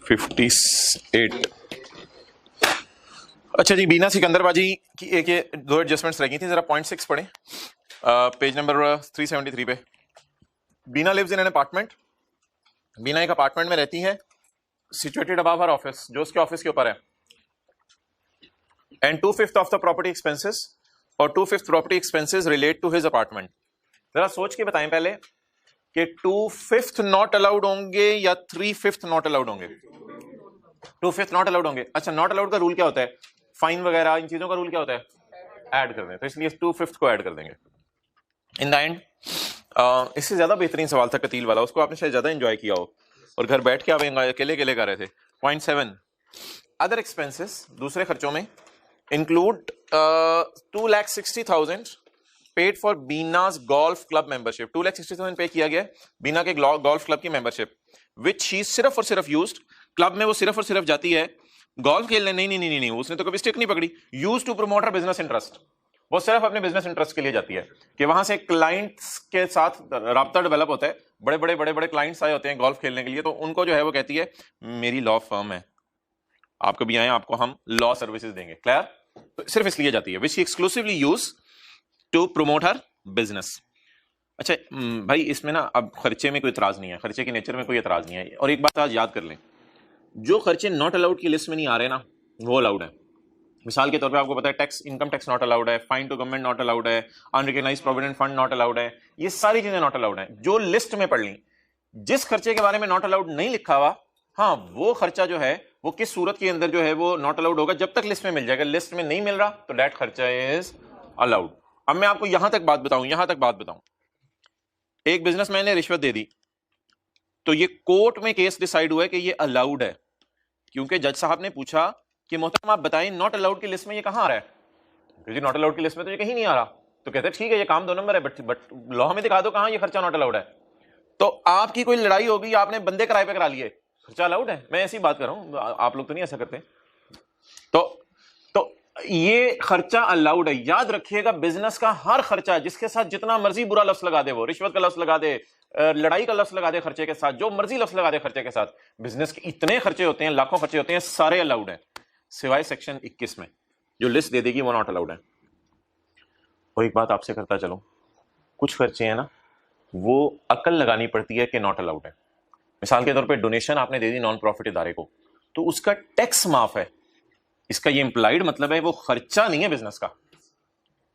58। अच्छा जी, बीना सिकंदरबाजी की एक ये दो एडजस्टमेंट्स रह गई थी, जरा 0.6 पढ़ें पेज नंबर 373 पे। बीना लिव्स इन एन अपार्टमेंट, बीना एक अपार्टमेंट में रहती है, सिचुएटेड अबव हर ऑफिस, जो उसके ऑफिस के ऊपर है, and 2/5 of the property expenses और 2/5 property expenses relate to his apartment. जरा सोच के बताएं पहले कि 2/5 नॉट अलाउड होंगे या 3/5 नॉट अलाउड होंगे? 2/5 नॉट अलाउड होंगे। अच्छा, नॉट अलाउड का रूल क्या होता है? फाइन वगैरह इन चीजों का रूल क्या होता है? ऐड कर दें, तो इसलिए 2/5 को ऐड कर देंगे। इन द एंड इससे ज्यादा बेहतरीन सवाल था कतील वाला, उसको आपने शायद ज्यादा एंजॉय किया हो और घर बैठ के आप अकेले अकेले कर रहे थे। 0.7 अदर एक्सपेंसेस, दूसरे खर्चों में include 2,60,000 paid for Bina's golf club membership. 2,60,000 पे किया गया बीना के गोल्फ क्लब की मेंबरशिप, विच ही सिर्फ और सिर्फ यूज्ड, क्लब में वो सिर्फ और सिर्फ जाती है गोल्फ खेलने। नहीं, उसने तो कभी स्टिक नहीं पकड़ी। Use to promote her business interest, वो सिर्फ अपने बिजनेस इंटरेस्ट के लिए जाती है कि वहां से क्लाइंट्स के साथ राब्ता डेवलप होता है, बड़े क्लाइंट्स आए होते हैं गोल्फ खेलने के लिए, तो उनको जो है वो कहती है मेरी लॉ फर्म है, आप कभी आए आपको हम लॉ सर्विसेज देंगे। क्लियर? तो सिर्फ इसलिए जाती है, which he exclusively use to promote her business. अच्छा भाई, इसमें ना अब खर्चे में कोई इतराज नहीं है, खर्चे के नेचर में कोई इतराज नहीं है। और एक बात आज याद कर लें, जो खर्चे नॉट अलाउड की लिस्ट में नहीं आ रहे ना, वो अलाउड है। मिसाल के तौर पे आपको पता है tax, income tax not allowed है, fine to government not allowed है, unrecognised provident fund not allowed है, ये सारी चीजें नॉट अलाउड है। जो लिस्ट में पढ़ ली, जिस खर्चे के बारे में नॉट अलाउड नहीं लिखा हुआ, हाँ वो खर्चा जो है वो किस सूरत के अंदर जो है वो नॉट अलाउड होगा, जब तक लिस्ट में मिल जाएगा। लिस्ट में नहीं मिल रहा तो दैट खर्चा इज अलाउड। अब मैं आपको यहां तक बात बताऊं, एक बिजनेसमैन ने रिश्वत दे दी, तो ये कोर्ट में केस डिसाइड हुआ है कि ये अलाउड है, क्योंकि जज साहब ने पूछा कि मोहतरम आप बताएं नॉट अलाउड की लिस्ट में ये कहां आ रहा है? क्योंकि नॉट अलाउड की लिस्ट में तो ये कहीं नहीं आ रहा। तो कहते हैं ठीक है, ये काम 2 नंबर है, बट लॉ में दिखा दो कहां ये खर्चा नॉट अलाउड है। तो आपकी कोई लड़ाई होगी, आपने बंदे किराए पे करा लिए, खर्चा अलाउड है। मैं ऐसी बात कर रहा हूं, आप लोग तो नहीं ऐसा करते। तो ये खर्चा अलाउड है। याद रखिएगा, बिजनेस का हर खर्चा, जिसके साथ जितना मर्जी बुरा लफ्ज लगा दे, वो रिश्वत का लफ्ज लगा दे, लड़ाई का लफ्ज लगा दे, खर्चे के साथ जो मर्जी लफ्ज लगा दे खर्चे के साथ, बिजनेस के इतने खर्चे होते हैं, लाखों खर्चे होते हैं, सारे अलाउड है सिवाय सेक्शन 21 में जो लिस्ट दे देगी वो नॉट अलाउड है। और एक बात आपसे करता चलो, कुछ खर्चे हैं ना वो अकल लगानी पड़ती है कि नॉट अलाउड है। मिसाल के तौर पे डोनेशन आपने दे दी नॉन प्रॉफिट इदारे को, तो उसका टैक्स माफ है। इसका ये इंप्लाइड मतलब है वो खर्चा नहीं है बिजनेस का।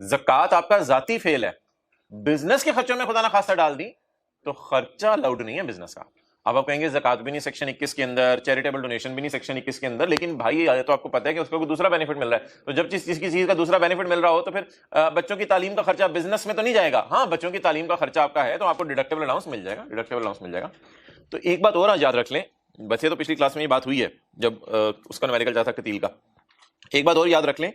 ज़कात आपका जाती फेल है, बिजनेस के खर्चों में खुदा ना खासा डाल दी तो खर्चा अलाउड नहीं है बिजनेस का। अब आप कहेंगे ज़कात भी नहीं सेक्शन 21 के अंदर, चैरिटेबल डोनेशन भी नहीं सेक्शन 21 के अंदर, लेकिन भाई तो आपको पता है कि उसको कोई दूसरा बेनिफिट मिल रहा है। तो जब किसी चीज का दूसरा बेनिफिट मिल रहा हो तो फिर बच्चों की तालीम का खर्चा बिजनेस में तो नहीं जाएगा। हाँ, बच्चों की तालीम का खर्चा आपका है तो आपको डिडक्टेबल अलाउंस मिल जाएगा, तो एक बात और याद रख लें, वैसे तो पिछली क्लास में ये बात हुई है जब उसका न्यूमेरिकल जाता कतील का। एक बात और याद रख लें,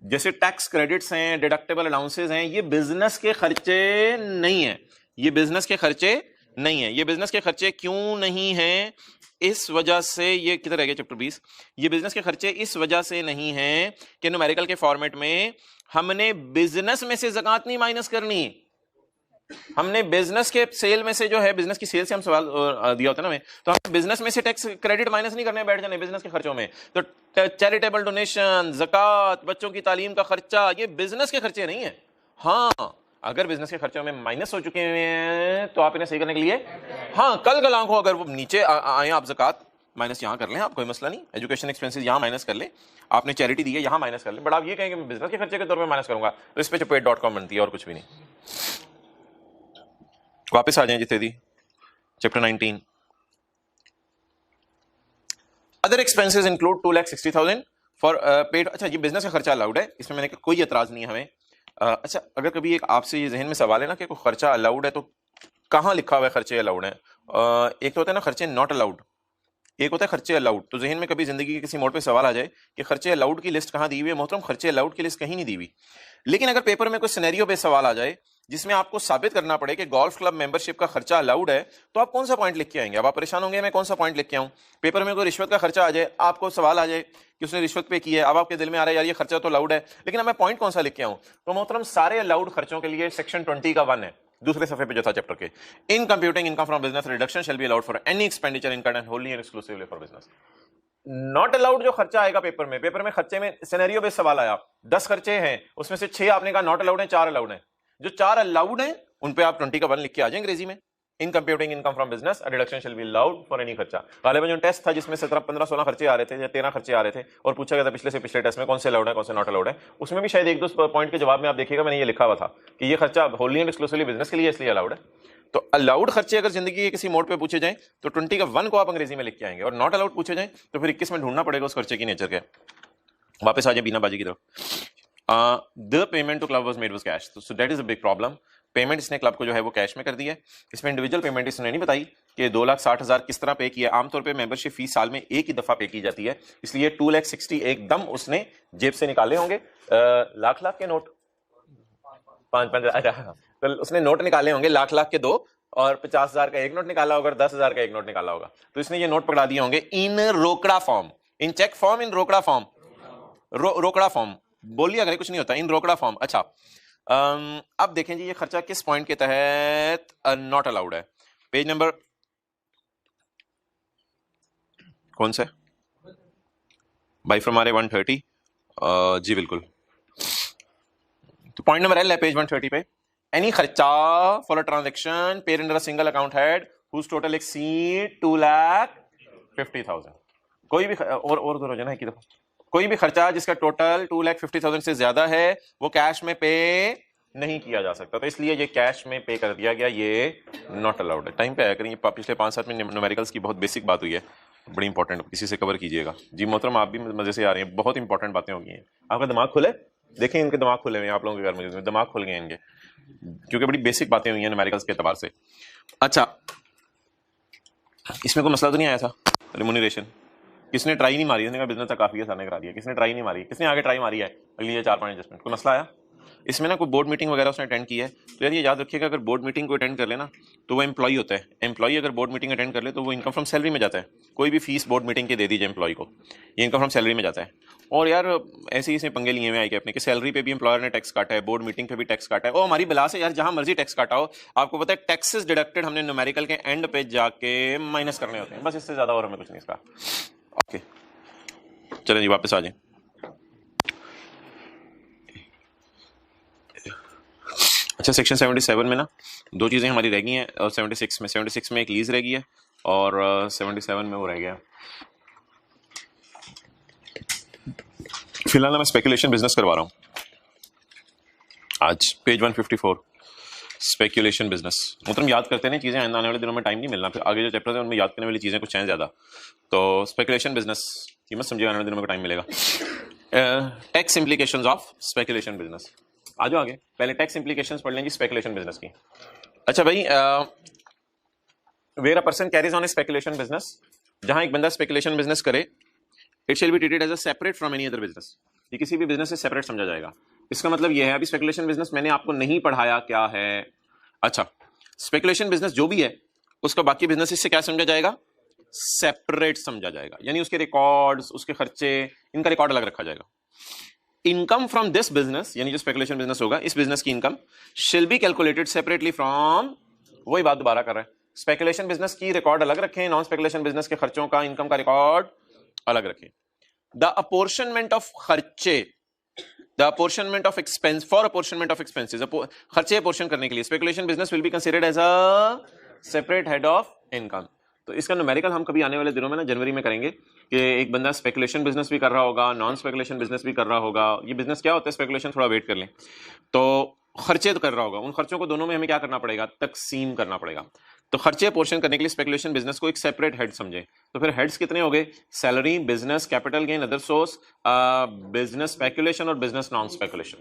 जैसे टैक्स क्रेडिट्स हैं, डिडक्टेबल अलाउंसेस हैं, ये बिजनेस के खर्चे नहीं है। ये बिजनेस के खर्चे क्यों नहीं हैं? इस वजह से, ये किधर रह गया चैप्टर 20, ये बिजनेस के खर्चे इस वजह से नहीं है कि न्यूमेरिकल के फॉर्मेट में हमने बिजनेस में से ज़कात नहीं माइनस करनी, हमने बिजनेस के सेल में से जो है, बिजनेस की सेल से हम सवाल दिया होता है ना हमें, तो हम बिजनेस में से टैक्स क्रेडिट माइनस नहीं करने बैठ जाने बिजनेस के खर्चों में। तो चैरिटेबल डोनेशन, ज़कात, बच्चों की तालीम का खर्चा, ये बिजनेस के खर्चे नहीं है। हाँ, अगर बिजनेस के खर्चों में माइनस हो चुके हैं तो आप इन्हें सही करने के लिए, हाँ, कल आंखों अगर वो नीचे आए, आप ज़कात माइनस यहाँ कर लें, आप कोई मसला नहीं, एजुकेशन एक्सपेंसेस यहाँ माइनस कर ले, आपने चैरिटी दी है यहाँ माइनस कर ले, बट आप ये कहेंगे मैं बिजनेस के खर्चे के तौर पर माइनस करूंगा, तो इस पर chapade.com बनती है और कुछ भी नहीं। वापस आ जाएं जितने the chapter 19। Other expenses include 2,60,000 for paid. अच्छा, ये बिजनेस का खर्चा अलाउड है, इसमें मैंने कोई एतराज नहीं है हमें। अच्छा, अगर कभी एक आपसे ये जहन में सवाल है ना कि कोई खर्चा अलाउड है तो कहाँ लिखा हुआ है खर्चे अलाउड है? एक तो होता है ना खर्चे नॉट अलाउड, एक होता है खर्चे अलाउड। तो जहन में कभी जिंदगी के किसी मोड़ पे सवाल आ जाए कि खर्चे अलाउड की लिस्ट कहाँ दी हुई है, मोहतरम खर्चे अलाउड की लिस्ट कहीं नहीं दी हुई। लेकिन अगर पेपर में कोई सिनेरियो पे सवाल आ जाए जिसमें आपको साबित करना पड़े कि गोल्फ क्लब मेंबरशिप का खर्चा अलाउड है, तो आप कौन सा पॉइंट लिख के आएंगे? अब आप परेशान होंगे मैं कौन सा पॉइंट लिख के आऊं। पेपर में कोई रिश्वत का खर्चा आ जाए, आपको सवाल आ जाए कि उसने रिश्वत पे की है, अब आपके दिल में आ रहा है यार ये खर्चा तो अलाउड है, लेकिन अब मैं पॉइंट कौन सा लिख के आऊं? तो मोहतरम सारे अलाउड खर्चों के लिए सेक्शन 20 का 1 है, दूसरे सफे पे जो था चैप्टर के, in computing income from business reduction shall be allowed for any expenditure incurred and होनली and exclusively for business. Not allowed जो खर्चा आएगा पेपर में खर्चे में सिनेरियो बेस्ड सवाल आया, 10 खर्चे हैं, उसमें से 6 आपने कहा नॉट अलाउड है, 4 अलाउड है। जो 4 अलाउड है उन पे आप 20 का 1 लिख के आ जाए अंग्रेजी में। In computing income from business reduction shall be allowed for any खर्चा। गालिबन जो टेस्ट था जिसमें 17, 15, 16 खर्चे आ रहे थे या 13 खर्चे आ रहे थे और पूछा गया था पिछले से पिछले टेस्ट में कौन से अलाउड है कौन से नॉट अलाउड है, उसमें भी शायद 1-2 पॉइंट के जवाब में आप देखिएगा मैंने ये लिखा हुआ था कि ये खर्चा होनली एंड एक्सक्लूसिवली बिजनेस के लिए इसलिए अलाउड है। तो अलाउड खर्चे अगर जिंदगी के किसी मोड पे पूछे जाएं तो 20 का 1 को आप अंग्रेजी में लिख के आएंगे, और नॉट अलाउड पूछे जाएं तो फिर 21 में ढूंढना पड़ेगा उस खर्चे की नेचर के। वापस आ जाए बीना बाजी की तरफ। The payment to club was made with cash, so that is a big problem. Payment इसने क्लब को जो है वो कैश में कर दी है। इसमें इंडिविजुअल पेमेंट इसने नहीं बताई कि 2,60,000 किस तरह पे किया। आमतौर पे मेंबरशिप फीस साल में एक ही दफा पे की जाती है, इसलिए 2,60,000 एकदम उसने जेब से निकाले होंगे। लाख के नोट 5-5 तो उसने नोट निकाले होंगे लाख के 2, और 50,000 का एक नोट निकाला होगा और 10,000 का एक नोट निकाला होगा। तो इसने ये नोट पकड़ा दिए होंगे इन रोकड़ा फॉर्म, इन चेक फॉर्म, इन रोकड़ा फॉर्म। रोकड़ा फॉर्म बोलिए अगर कुछ नहीं होता, इन रोकड़ा फॉर्म। अच्छा अब देखें जी ये खर्चा किस पॉइंट के तहत नॉट अलाउड है। पेज नंबर कौन सा भाई फ्रॉम हमारे 130 जी बिल्कुल। तो पॉइंट नंबर एल है पेज 130 पे। एनी खर्चा for a transaction paid under a single account head whose total exceed 2,50,000। कोई भी और दो रोजाना है कि दफा कोई भी खर्चा जिसका टोटल 2,50,000 से ज्यादा है वो कैश में पे नहीं किया जा सकता, तो इसलिए ये कैश में पे कर दिया गया, ये नॉट अलाउड है। टाइम पे आया करें, पिछले 5-7 में न्यूमेरिकल्स की बहुत बेसिक बात हुई है, बड़ी इंपॉर्टेंट, किसी से कवर कीजिएगा जी मोहतरम। आप भी मजे से आ रहे हैं, बहुत इंपॉर्टेंट बातें हो गई हैं। आपका दिमाग खुले, देखें इनके दिमाग खुले हुए हैं, आप लोगों के घर में दिमाग खुल गए हैं इनके, क्योंकि बड़ी बेसिक बातें हुई हैं न्यूमेरिकल्स के एतबार से। अच्छा इसमें कोई मसला तो नहीं आया था रिम्यूनरेशन? किसने ट्राई नहीं मारी? इसने कहा बिजनेस तक काफी आसानी करा दिया। किसने ट्राई नहीं मारी? किसने आगे ट्राई मारी है अगली 4-5 एडजस्टमेंट? कोई मसला आया इसमें ना? कोई बोर्ड मीटिंग वगैरह उसने अटेंड की है तो यार ये याद रखिएगा, अगर बोर्ड मीटिंग को अटेंड कर लेना तो वो एम्प्लॉई होता है। एम्प्लॉई अगर बोर्ड मीटिंग अटेंड कर ले तो वो इनकम फ्रॉम सैलरी में जाता है। कोई भी फीस बोर्ड मीटिंग के दे दीजिए एम्प्लॉय को, ये इनकम फ्रॉम सैलरी में जाता है। और यार ऐसे ही इसमें पंगे लिए हुए आए कि अपने कि सैलरी पे भी एम्प्लॉयर ने टैक्स काटा है, बोर्ड मीटिंग पे भी टैक्स काटा है। ओ हमारी बिला से यार जहां मर्जी टैक्स काटा हो, आपको पता है टैक्सेस डिडक्टेड हमने न्यूमेरिकल के एंड पे जाके माइनस करने होते हैं, बस इससे ज्यादा और हमें कुछ नहीं इसका। ओके चलें जी वापस आ जाए। अच्छा सेक्शन 77 में ना 2 चीज़ें हमारी रह गई हैं, और 76 में एक लीज रह गई है और 77 में वो रह गया। फिलहाल मैं स्पेकुलेशन बिजनेस करवा रहा हूँ आज, पेज 154 स्पेकुलेशन बिजनेस। मतलब याद करते हैं चीज़ें, आने वाले दिनों में टाइम नहीं मिलना, फिर आगे जो चैप्टर्स हैं उनमें याद करने वाली चीज़ें कुछ हैं ज़्यादा। तो स्पेकुलेशन बिजनेस ये मत समझिएगा आने वाले दिनों में टाइम मिलेगा। Tax implications of speculation business. आ जाओ आगे, पहले टैक्स इम्प्लीकेशंस पढ़ लेंगे स्पेकुलेशन बिजनेस की। अच्छा भाई where a person carries on a speculation business, जहां एक बंदा स्पेकुलेशन बिजनेस करे, it shall be treated as a separate from any other business. ये किसी भी बिजनेस से सेपरेट समझा जाएगा। इसका मतलब ये है, अभी स्पेकुलेशन बिजनेस मैंने आपको नहीं पढ़ाया क्या है। अच्छा स्पेकुलेशन बिजनेस जो भी है उसका बाकी बिजनेस से क्या समझा जाएगा? सेपरेट समझा जाएगा, यानी उसके रिकॉर्ड्स, उसके खर्चे, इनका रिकॉर्ड अलग रखा जाएगा। इनकम फ्रॉम दिस बिजनेस, यानी जो स्पेकुलेशन बिजनेस होगा इस बिजनेस की इनकम शिल बी कैलकुलेटेड सेपरेटली फ्रॉम, वही बात दोबारा कर रहे हैं, स्पेकुलेशन बिजनेस की रिकॉर्ड अलग रखें, नॉन स्पेकुलेशन बिजनेस के खर्चों का, इनकम का रिकॉर्ड अलग रखें। द अपॉर्शनमेंट ऑफ खर्चे, the apportionment of expense, for apportionment of expenses, खर्चे अपोर्शन करने के लिए speculation business will be considered as a separate head of income. तो इसका न्यूमेरिकल हम कभी आने वाले दिनों में ना जनवरी में करेंगे कि एक बंदा स्पेकुलेशन बिजनेस भी कर रहा होगा, नॉन स्पेकुलेशन बिजनेस भी कर रहा होगा। ये बिजनेस क्या होता है स्पेकुलेशन, थोड़ा वेट कर लें। तो खर्चे तो कर रहा होगा, उन खर्चों को दोनों में हमें क्या करना पड़ेगा? तकसीम करना पड़ेगा। तो खर्चे पोर्शन करने के लिए स्पेकुलेशन बिजनेस को एक सेपरेट हेड समझे। तो फिर हेड्स कितने हो गए? Salary, business, capital gain, other source, business speculation और बिजनेस नॉन स्पेकुलेशन।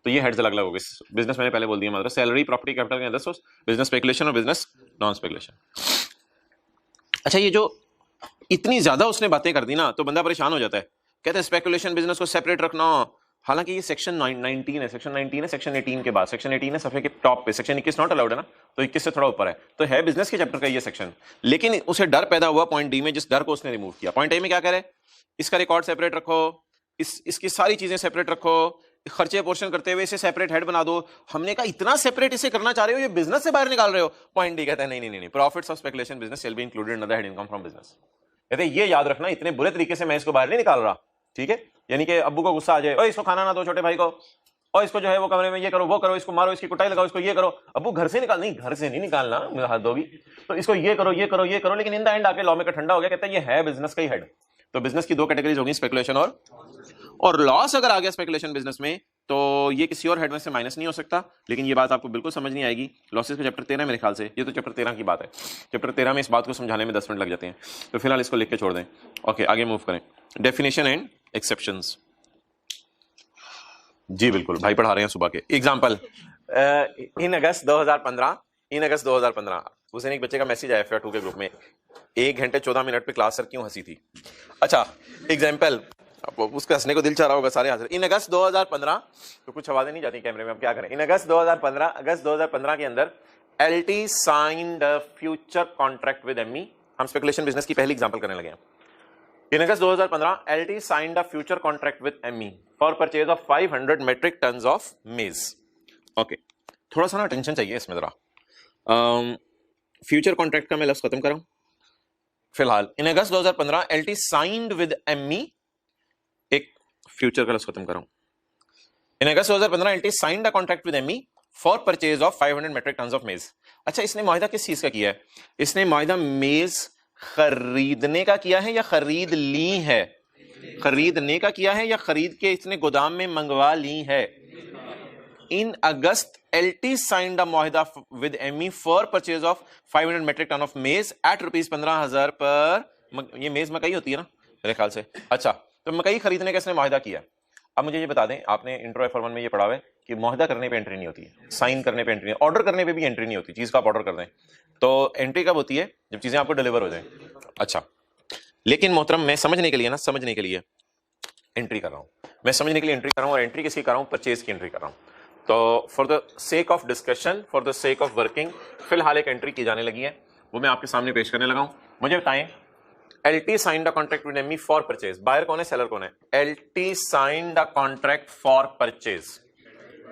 तो ये हेड्स अलग अलग हो गए। बिजनेस मैंने पहले बोल दिया, मतलब salary, property, capital gain, other source, business speculation और बिजनेस नॉन स्पेकुलेशन। अच्छा ये जो इतनी ज्यादा उसने बातें कर दी ना तो बंदा परेशान हो जाता है, कहते हैं स्पेकुलेशन बिजनेस को सेपरेट रखना। हालांकि ये सेक्शन 19 है, सेक्शन 19 है, सेक्शन 18 के बाद सेक्शन 18 है सफे के टॉप पे, सेक्शन 21 नॉट अलाउड है ना, तो 21 से थोड़ा ऊपर है, तो है बिजनेस के चैप्टर का ये सेक्शन। लेकिन उसे डर पैदा हुआ पॉइंट डी में, जिस डर को उसने रिमूव किया। पॉइंट ए में क्या करे? इसका रिकॉर्ड सेपरेट रखो, इसकी सारी चीजें सेपरेट रखो, खर्चे पोर्शन करते हुए इसे सेपरेट हेड बना दो। हमने कहा इतना सेपरेट इसे करना चाह रहे हो, ये बिजनेस से बाहर निकाल रहे हो। पॉइंट डी कहता है नहीं, profits of speculation business will be included in the head income from business. कहते ये याद रखना, इतने बुरे तरीके से मैं इसको बाहर नहीं निकाल रहा, ठीक है। यानी कि अब्बू को गुस्सा आ जाए, इसको खाना ना दो छोटे भाई को, और इसको जो है वो कमरे में ये करो वो करो, इसको मारो, इसकी कुटाई लगाओ, इसको ये करो। अब्बू घर से निकाल, नहीं घर से नहीं निकालना, हाथ दोगी, तो इसको ये करो ये करो ये करो। लेकिन इन द एंड आके लॉ में का ठंडा हो गया, कहता है ये है बिजनेस का ही हेड। तो बिजनेस की दो कैटेगरीज होगी, स्पेकुलेशन और लॉस अगर आ गया स्पेकुलेशन बिजनेस में तो ये किसी और हेड में से माइनस नहीं हो सकता। लेकिन ये बात आपको बिल्कुल समझ नहीं आएगी, लॉसेस का चैप्टर 13 मेरे ख्याल से, ये तो चैप्टर 13 की बात है। चैप्टर 13 में इस बात को समझाने में 10 मिनट लग जाते हैं, तो फिलहाल इसको लिख के छोड़ दें। ओके, आगे मूव करें। Definition and exceptions. जी बिल्कुल, भाई पढ़ा रहे हैं सुबह के। एग्जाम्पल, इन अगस्त 2015 उस दिन एक बच्चे का मैसेज आया FR2 के ग्रुप में, 1 घंटे 14 मिनट पे क्लास सर क्यों हंसी थी। अच्छा एग्जाम्पल, उसका हंसने को दिल चाह रहा होगा, सारे हाजिर। इन अगस्त 2015, तो कुछ आवाजें नहीं जाती कैमरे में, अब क्या करें। इन अगस्त 2015 के अंदर LT signed a future contract with ME। हम स्पेकुलेशन बिजनेस की पहली एग्जांपल करने लगे हैं। In August 2015 LT signed a future contract with ME for purchase of 500 metric tons of maize. Okay, थोड़ा सा ना अटेंशन चाहिए इसमें जरा। फ्यूचर कॉन्ट्रैक्ट का मैं लफ्ज खत्म कराऊं फिलहाल। In August 2015 LT signed with ME, एक फ्यूचर का लफ्ज खत्म कराऊं। In August 2015 LT signed a contract with ME for purchase of 500 metric tons of maize. अच्छा, इसने मुआहिदा किस चीज का किया है? इसने मुआहिदा मेज खरीदने का किया है या खरीद ली है? खरीदने का किया है या खरीद के इसने गोदाम में मंगवा ली है? In August LT signed a मुआहिदा with ME for purchase of 500 metric ton of maize at ₹15,000 पर। ये मेज मकई होती है ना मेरे ख्याल से। अच्छा, तो मकई खरीदने का इसने मुआहिदा किया। अब मुझे ये बता दें, आपने इंट्रो FR1 में ये पढ़ा हुआ है कि मुआहिदा करने पे एंट्री नहीं होती है, साइन करने पे एंट्री नहीं, ऑर्डर करने पे भी एंट्री नहीं होती। चीज का आप ऑर्डर कर दें तो एंट्री कब होती है? जब चीजें आपको डिलीवर हो जाए। अच्छा, लेकिन मोहतरम मैं समझने के लिए ना, समझने के लिए एंट्री कर रहा हूं, मैं समझने के लिए एंट्री कर रहा हूं। और एंट्री किसकी कर रहा हूं? परचेज की एंट्री कर रहा हूं। तो for the sake of discussion, for the sake of working, फिलहाल एक एंट्री की जाने लगी है, वो मैं आपके सामने पेश करने लगा हूं। मुझे बताएं, LT signed a contract with ME for purchase. Buyer कौन है, सेलर कौन है? LT signed a contract for purchase.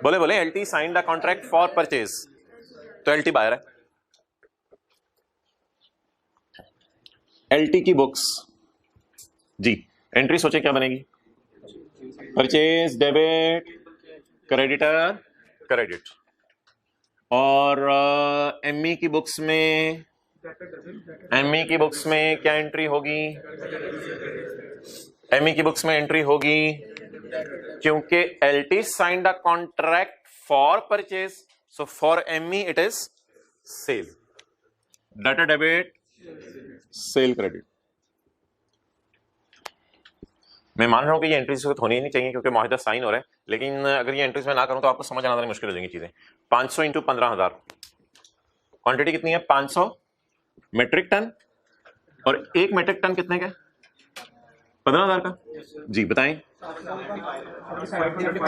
बोले बोले, LT signed a contract for purchase, तो LT बायर है। LT की बुक्स जी, एंट्री सोचे क्या बनेगी? Purchase debit, creditor credit. और ME की बुक्स में, ME की बुक्स में क्या एंट्री होगी? ME की बुक्स में एंट्री होगी क्योंकि LT signed a contract for purchase, so for ME it is sale, debtor debit, sale credit. मैं मान रहा हूं कि ये एंट्रीज होनी ही नहीं चाहिए क्योंकि मुआहिदा साइन हो रहा है, लेकिन अगर ये एंट्रीज में ना करूं तो आपको समझ आना मुश्किल हो जाएंगी चीजें। 500 इंटू 15,000, क्वांटिटी कितनी है? 500 मेट्रिक टन, और एक मेट्रिक टन कितने का? 15,000 का। जी बताएं।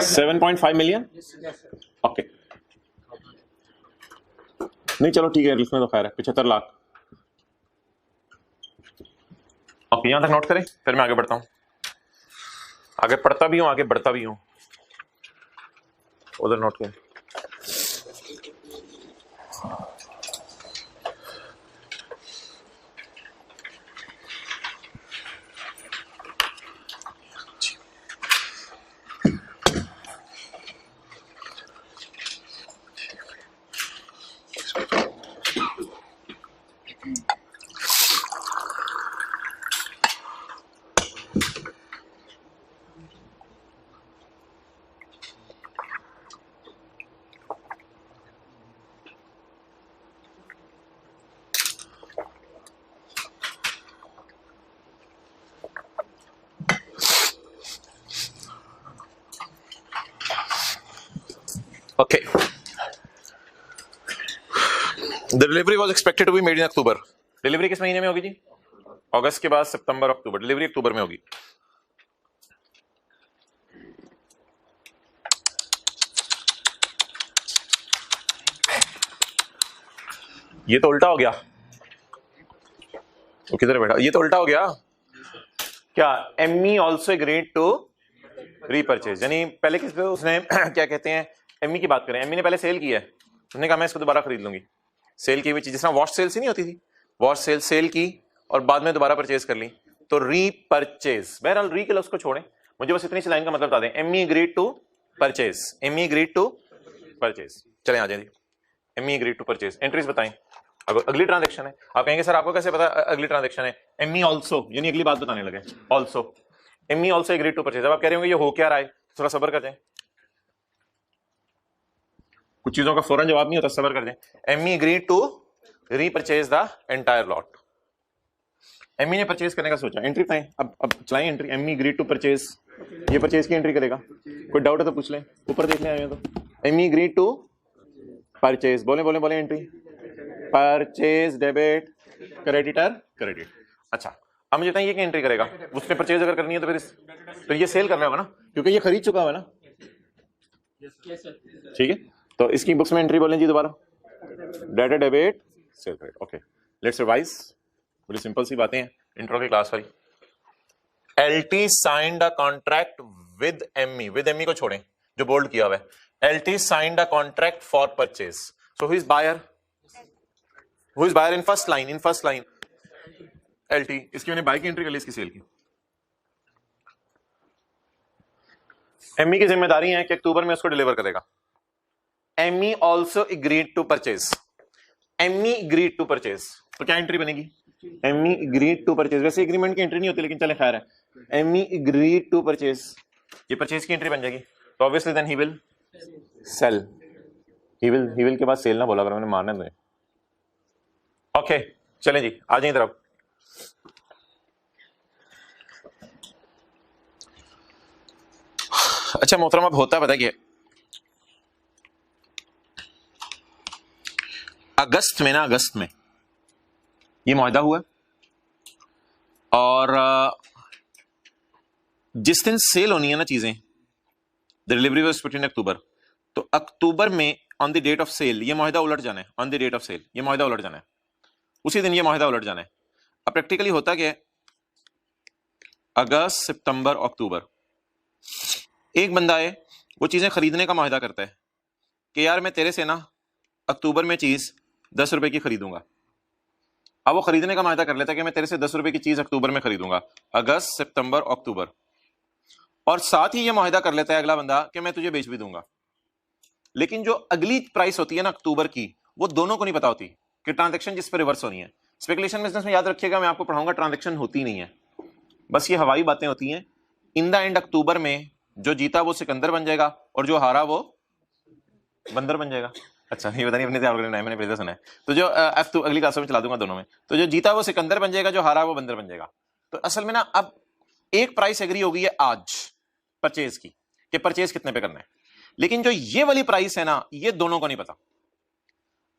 7.5 मिलियन। ओके, नहीं चलो ठीक है, इसमें तो खैर है 75 लाख। ओके, यहां तक नोट करें, फिर मैं आगे बढ़ता हूं। आगे पढ़ता भी हूं, आगे बढ़ता भी हूं, उधर नोट करें। Okay. The delivery was expected to be made in October. Delivery किस महीने में होगी जी? अगस्त के बाद सितंबर अक्टूबर, डिलीवरी अक्टूबर में होगी। ये तो उल्टा हो गया। वो किधर बैठा? ये तो उल्टा हो गया। क्या ME also agreed to repurchase, यानी पहले किस पे उसने क्या कहते हैं, एमई की बात करें, एमई ने पहले सेल किया है, उसने कहा मैं इसको दोबारा खरीद लूंगी, सेल की हुई चीज, जिस तरह वॉश सेल से नहीं होती थी, वॉश सेल सेल की और बाद में दोबारा परचेज कर ली, तो रीपरचेज। बहरहाल री के उसको छोड़ें, मुझे बस इतनी सी लाइन का मतलब बता दें, ME agreed to purchase, ME agreed to purchase. चलें आ जाए, ME agreed to purchase, entries बताएं। अब अगली ट्रांजैक्शन है, आप कहेंगे सर आपको कैसे पता अगली ट्रांजैक्शन है, एमई ऑल्सो, यानी अगली बात बताने लगे, also ME also agreed to purchase. अब आप कह रहे होंगे ये हो क्या रहा है, थोड़ा सब्र कर जाए, कुछ चीजों का फौरन जवाब नहीं होता, सब्र कर जाए। ME agreed to repurchase the entire lot, ME ने परचेज करने का सोचा, एंट्री पाए, अब चलाएं entry, ME agreed to purchase, ये परचेज की एंट्री करेगा, कोई डाउट है तो पूछ लें, ऊपर देख लें आए तो, एमई एग्रीड टू परचेज, बोले बोले बोले entry, purchase debit creditor credit. अच्छा अब मुझे बताइए कि एंट्री करेगा, उसने परचेज अगर करनी है तो फिर ये सेल कर रहा होगा ना, क्योंकि ये खरीद चुका हुआ है ना, ठीक है, तो इसकी बुक्स में एंट्री बोलें जी दोबारा, debtor debit sale credit. Okay let's revise, बड़ी सिंपल सी बातें हैं इंट्रो की क्लास वाली। LT signed a contract with ME, with ME को छोड़ें जो बोल्ड किया हुआ है, LT signed a contract for purchase, so who is buyer, who is buyer in first line, in first line LT, इसकी मैंने बाय की एंट्री कर ली, इसकी सेल की। एमई की जिम्मेदारी है कि अक्टूबर में उसको डिलीवर करेगा। ME also agreed to purchase, ME agreed to purchase, तो क्या एंट्री बनेगी, एमई एग्रीड टू परचेज, वैसे एग्रीमेंट की एंट्री नहीं होती लेकिन चले खैर है, एमई एग्रीड टू परचेज, ये परचेज की एंट्री बन जाएगी, तो obviously then he will sell, he will के बाद सेल ना बोला करो, मैंने मानना नहीं। ओके चलें जी आ जाइए तरफ। अच्छा मोहतरम, अब होता पता क्या, अगस्त में ये मुआहदा हुआ और जिस दिन सेल होनी है ना चीजें, the delivery was put in October, तो अक्टूबर में on the date of sale ये मुआहदा उलट जाना है, on the date of sale ये मुआहदा उलट जाना है, उसी दिन ये मुआहदा उलट जाना है। अब प्रैक्टिकली होता क्या है, अगस्त सितंबर अक्टूबर, एक बंदा है वो चीजें खरीदने का मुआहदा करता है कि यार मैं तेरे से ना अक्टूबर में चीज 10 रुपए की खरीदूंगा, अब वो खरीदने का मुआहदा कर लेता है कि मैं तेरे से 10 रुपए की चीज अक्टूबर में खरीदूंगा, अगस्त सितंबर अक्टूबर, और साथ ही ये मुआहदा कर लेता है अगला बंदा कि मैं तुझे बेच भी दूंगा, लेकिन जो अगली प्राइस होती है ना अक्टूबर की, वो दोनों को नहीं पता होती कि ट्रांजैक्शन जिस पर रिवर्स होनी है। स्पेकुलेशन बिजनेस में याद रखिएगा, मैं आपको पढ़ाऊंगा, ट्रांजैक्शन होती नहीं है, बस ये हवाई बातें होती हैं। इन द एंड अक्टूबर में जो जीता वो सिकंदर बन जाएगा और जो हारा वो बंदर बन जाएगा। अच्छा ये पता नहीं अपने ध्यान रखना है, मैंने पहले सुना है, तो जो तो अगली क्लास में चला दूंगा दोनों में, तो जो जीता वो सिकंदर बन जाएगा, जो हारा वो बंदर बन जाएगा। तो असल में ना अब एक प्राइस एग्री हो गई है आज परचेज की कि परचेज कितने पे करना है, लेकिन जो ये वाली प्राइस है ना ये दोनों को नहीं पता।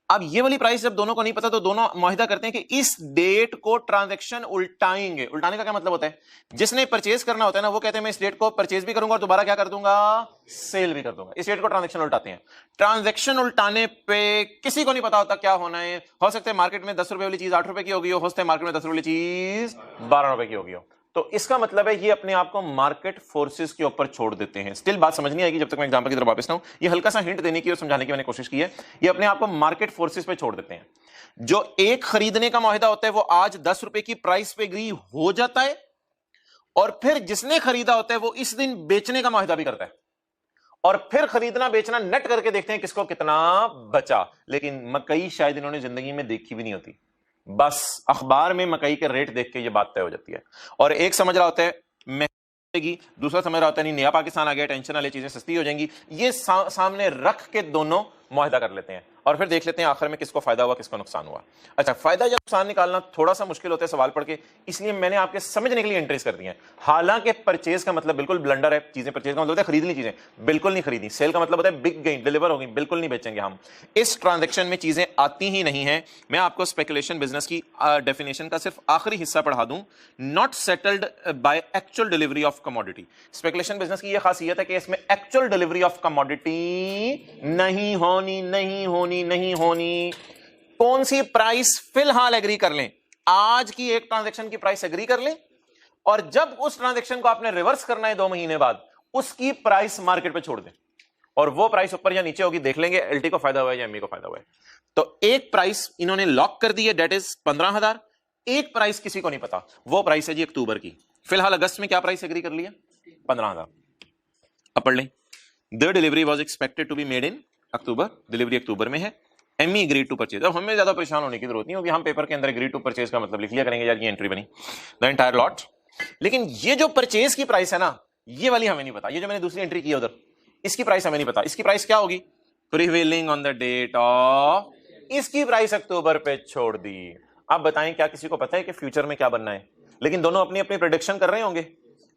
अब ये वाली प्राइस जब दोनों को नहीं पता तो दोनों मुआहिदा करते हैं कि इस डेट को ट्रांजैक्शन उल्टाएंगे। उल्टाने का क्या मतलब होता है, जिसने परचेज करना होता है ना वो कहते हैं मैं इस डेट को परचेज भी करूंगा और दोबारा क्या कर दूंगा, सेल भी कर दूंगा, इस डेट को ट्रांजैक्शन उल्टाते हैं। ट्रांजैक्शन उल्टाने पे किसी को नहीं पता होता क्या होना है, हो सकता है मार्केट में 10 रुपए वाली चीज 8 रुपए की होगी, हो सकता है मार्केट में 10 रुपए वाली चीज 12 रुपए की होगी हो। तो इसका मतलब है ये अपने आप को मार्केट फोर्सेस के ऊपर छोड़ देते हैं। स्टिल बात समझ नहीं आएगी जब तक मैं एग्जांपल की तरफ वापस ना हूं, ये हल्का सा हिंट देने की और समझाने की मैंने कोशिश की है। ये अपने आप को मार्केट फोर्सेस पे छोड़ देते हैं। जो एक खरीदने का मुआहिदा होता है वो आज 10 रुपए की प्राइस पे एग्री हो जाता है, और फिर जिसने खरीदा होता है वो इस दिन बेचने का मुआहिदा भी करता है, और फिर खरीदना बेचना नेट करके देखते हैं किसको कितना बचा। लेकिन मकई शायद इन्होंने जिंदगी में देखी भी नहीं होती, बस अखबार में मकई के रेट देख के ये बात तय हो जाती है। और एक समझ रहा होता है महंगी, दूसरा समझ रहा होता है नहीं नया पाकिस्तान आ गया, टेंशन वाली चीजें सस्ती हो जाएंगी। ये सामने रख के दोनों मुआहिदा कर लेते हैं और फिर देख लेते हैं आखिर में किसको फायदा हुआ किसको नुकसान हुआ। अच्छा फायदा या नुकसान निकालना थोड़ा सा मुश्किल होता है सवाल पढ़ के, इसलिए मैंने आपके समझने के लिए एंट्रीज कर दी हैं। हालांकि परचेज का मतलब बिल्कुल ब्लंडर है, चीजें परचेज का मतलब होता है खरीदनी चीजें, बिल्कुल नहीं खरीदी। सेल का मतलब होता है बिक गई, डिलीवर हो गई, बिल्कुल नहीं बेचेंगे हम। इस ट्रांजेक्शन में चीजें आती ही नहीं है। मैं आपको स्पेकुलेशन बिजनेस की डेफिनेशन का सिर्फ आखिरी हिस्सा पढ़ा दूं, not settled by actual delivery of commodity. Speculation business की यह खासियत है कि इसमें एक्चुअल डिलीवरी ऑफ कमोडिटी नहीं होनी, नहीं होनी, नहीं होनी। कौन सी प्राइस फिलहाल एग्री कर लें, आज की एक ट्रांजैक्शन की प्राइस एग्री कर लें, और जब उस ट्रांजैक्शन को आपने रिवर्स करना है 2 महीने बाद, उसकी प्राइस मार्केट पे छोड़ दें और वो प्राइस ऊपर या नीचे होगी, देख लेंगे एलटी को फायदा हुआ है या एमई को फायदा हुआ है। तो एक प्राइस इन्होंने लॉक कर दी है, डेट इज 15,000। एक प्राइस किसी को नहीं पता, वो प्राइस है जी अक्टूबर की। फिलहाल अगस्त में क्या प्राइस एग्री कर लिया? 15,000। अब पढ़ लें। The delivery was expected to be made in October, delivery अक्टूबर में है। ME agreed to purchase. अब हमें ज्यादा परेशान होने की जरूरत नहीं होगी, हम पेपर के अंदर एग्रीड टू परचेज का मतलब लिख लिया करेंगे, यार ये एंट्री बनी द एंटायर लॉट। लेकिन ये जो परचेज की प्राइस है ना, ये वाली हमें नहीं पता। ये जो मैंने दूसरी एंट्री की है उधर, इसकी प्राइस हमें नहीं पता। इसकी प्राइस क्या होगी? Prevailing on the date of, इसकी प्राइस अक्टूबर पे छोड़ दी। आप बताएं क्या किसी को पता है कि फ्यूचर में क्या बनना है? लेकिन दोनों अपनी अपनी प्रेडिक्शन कर रहे होंगे,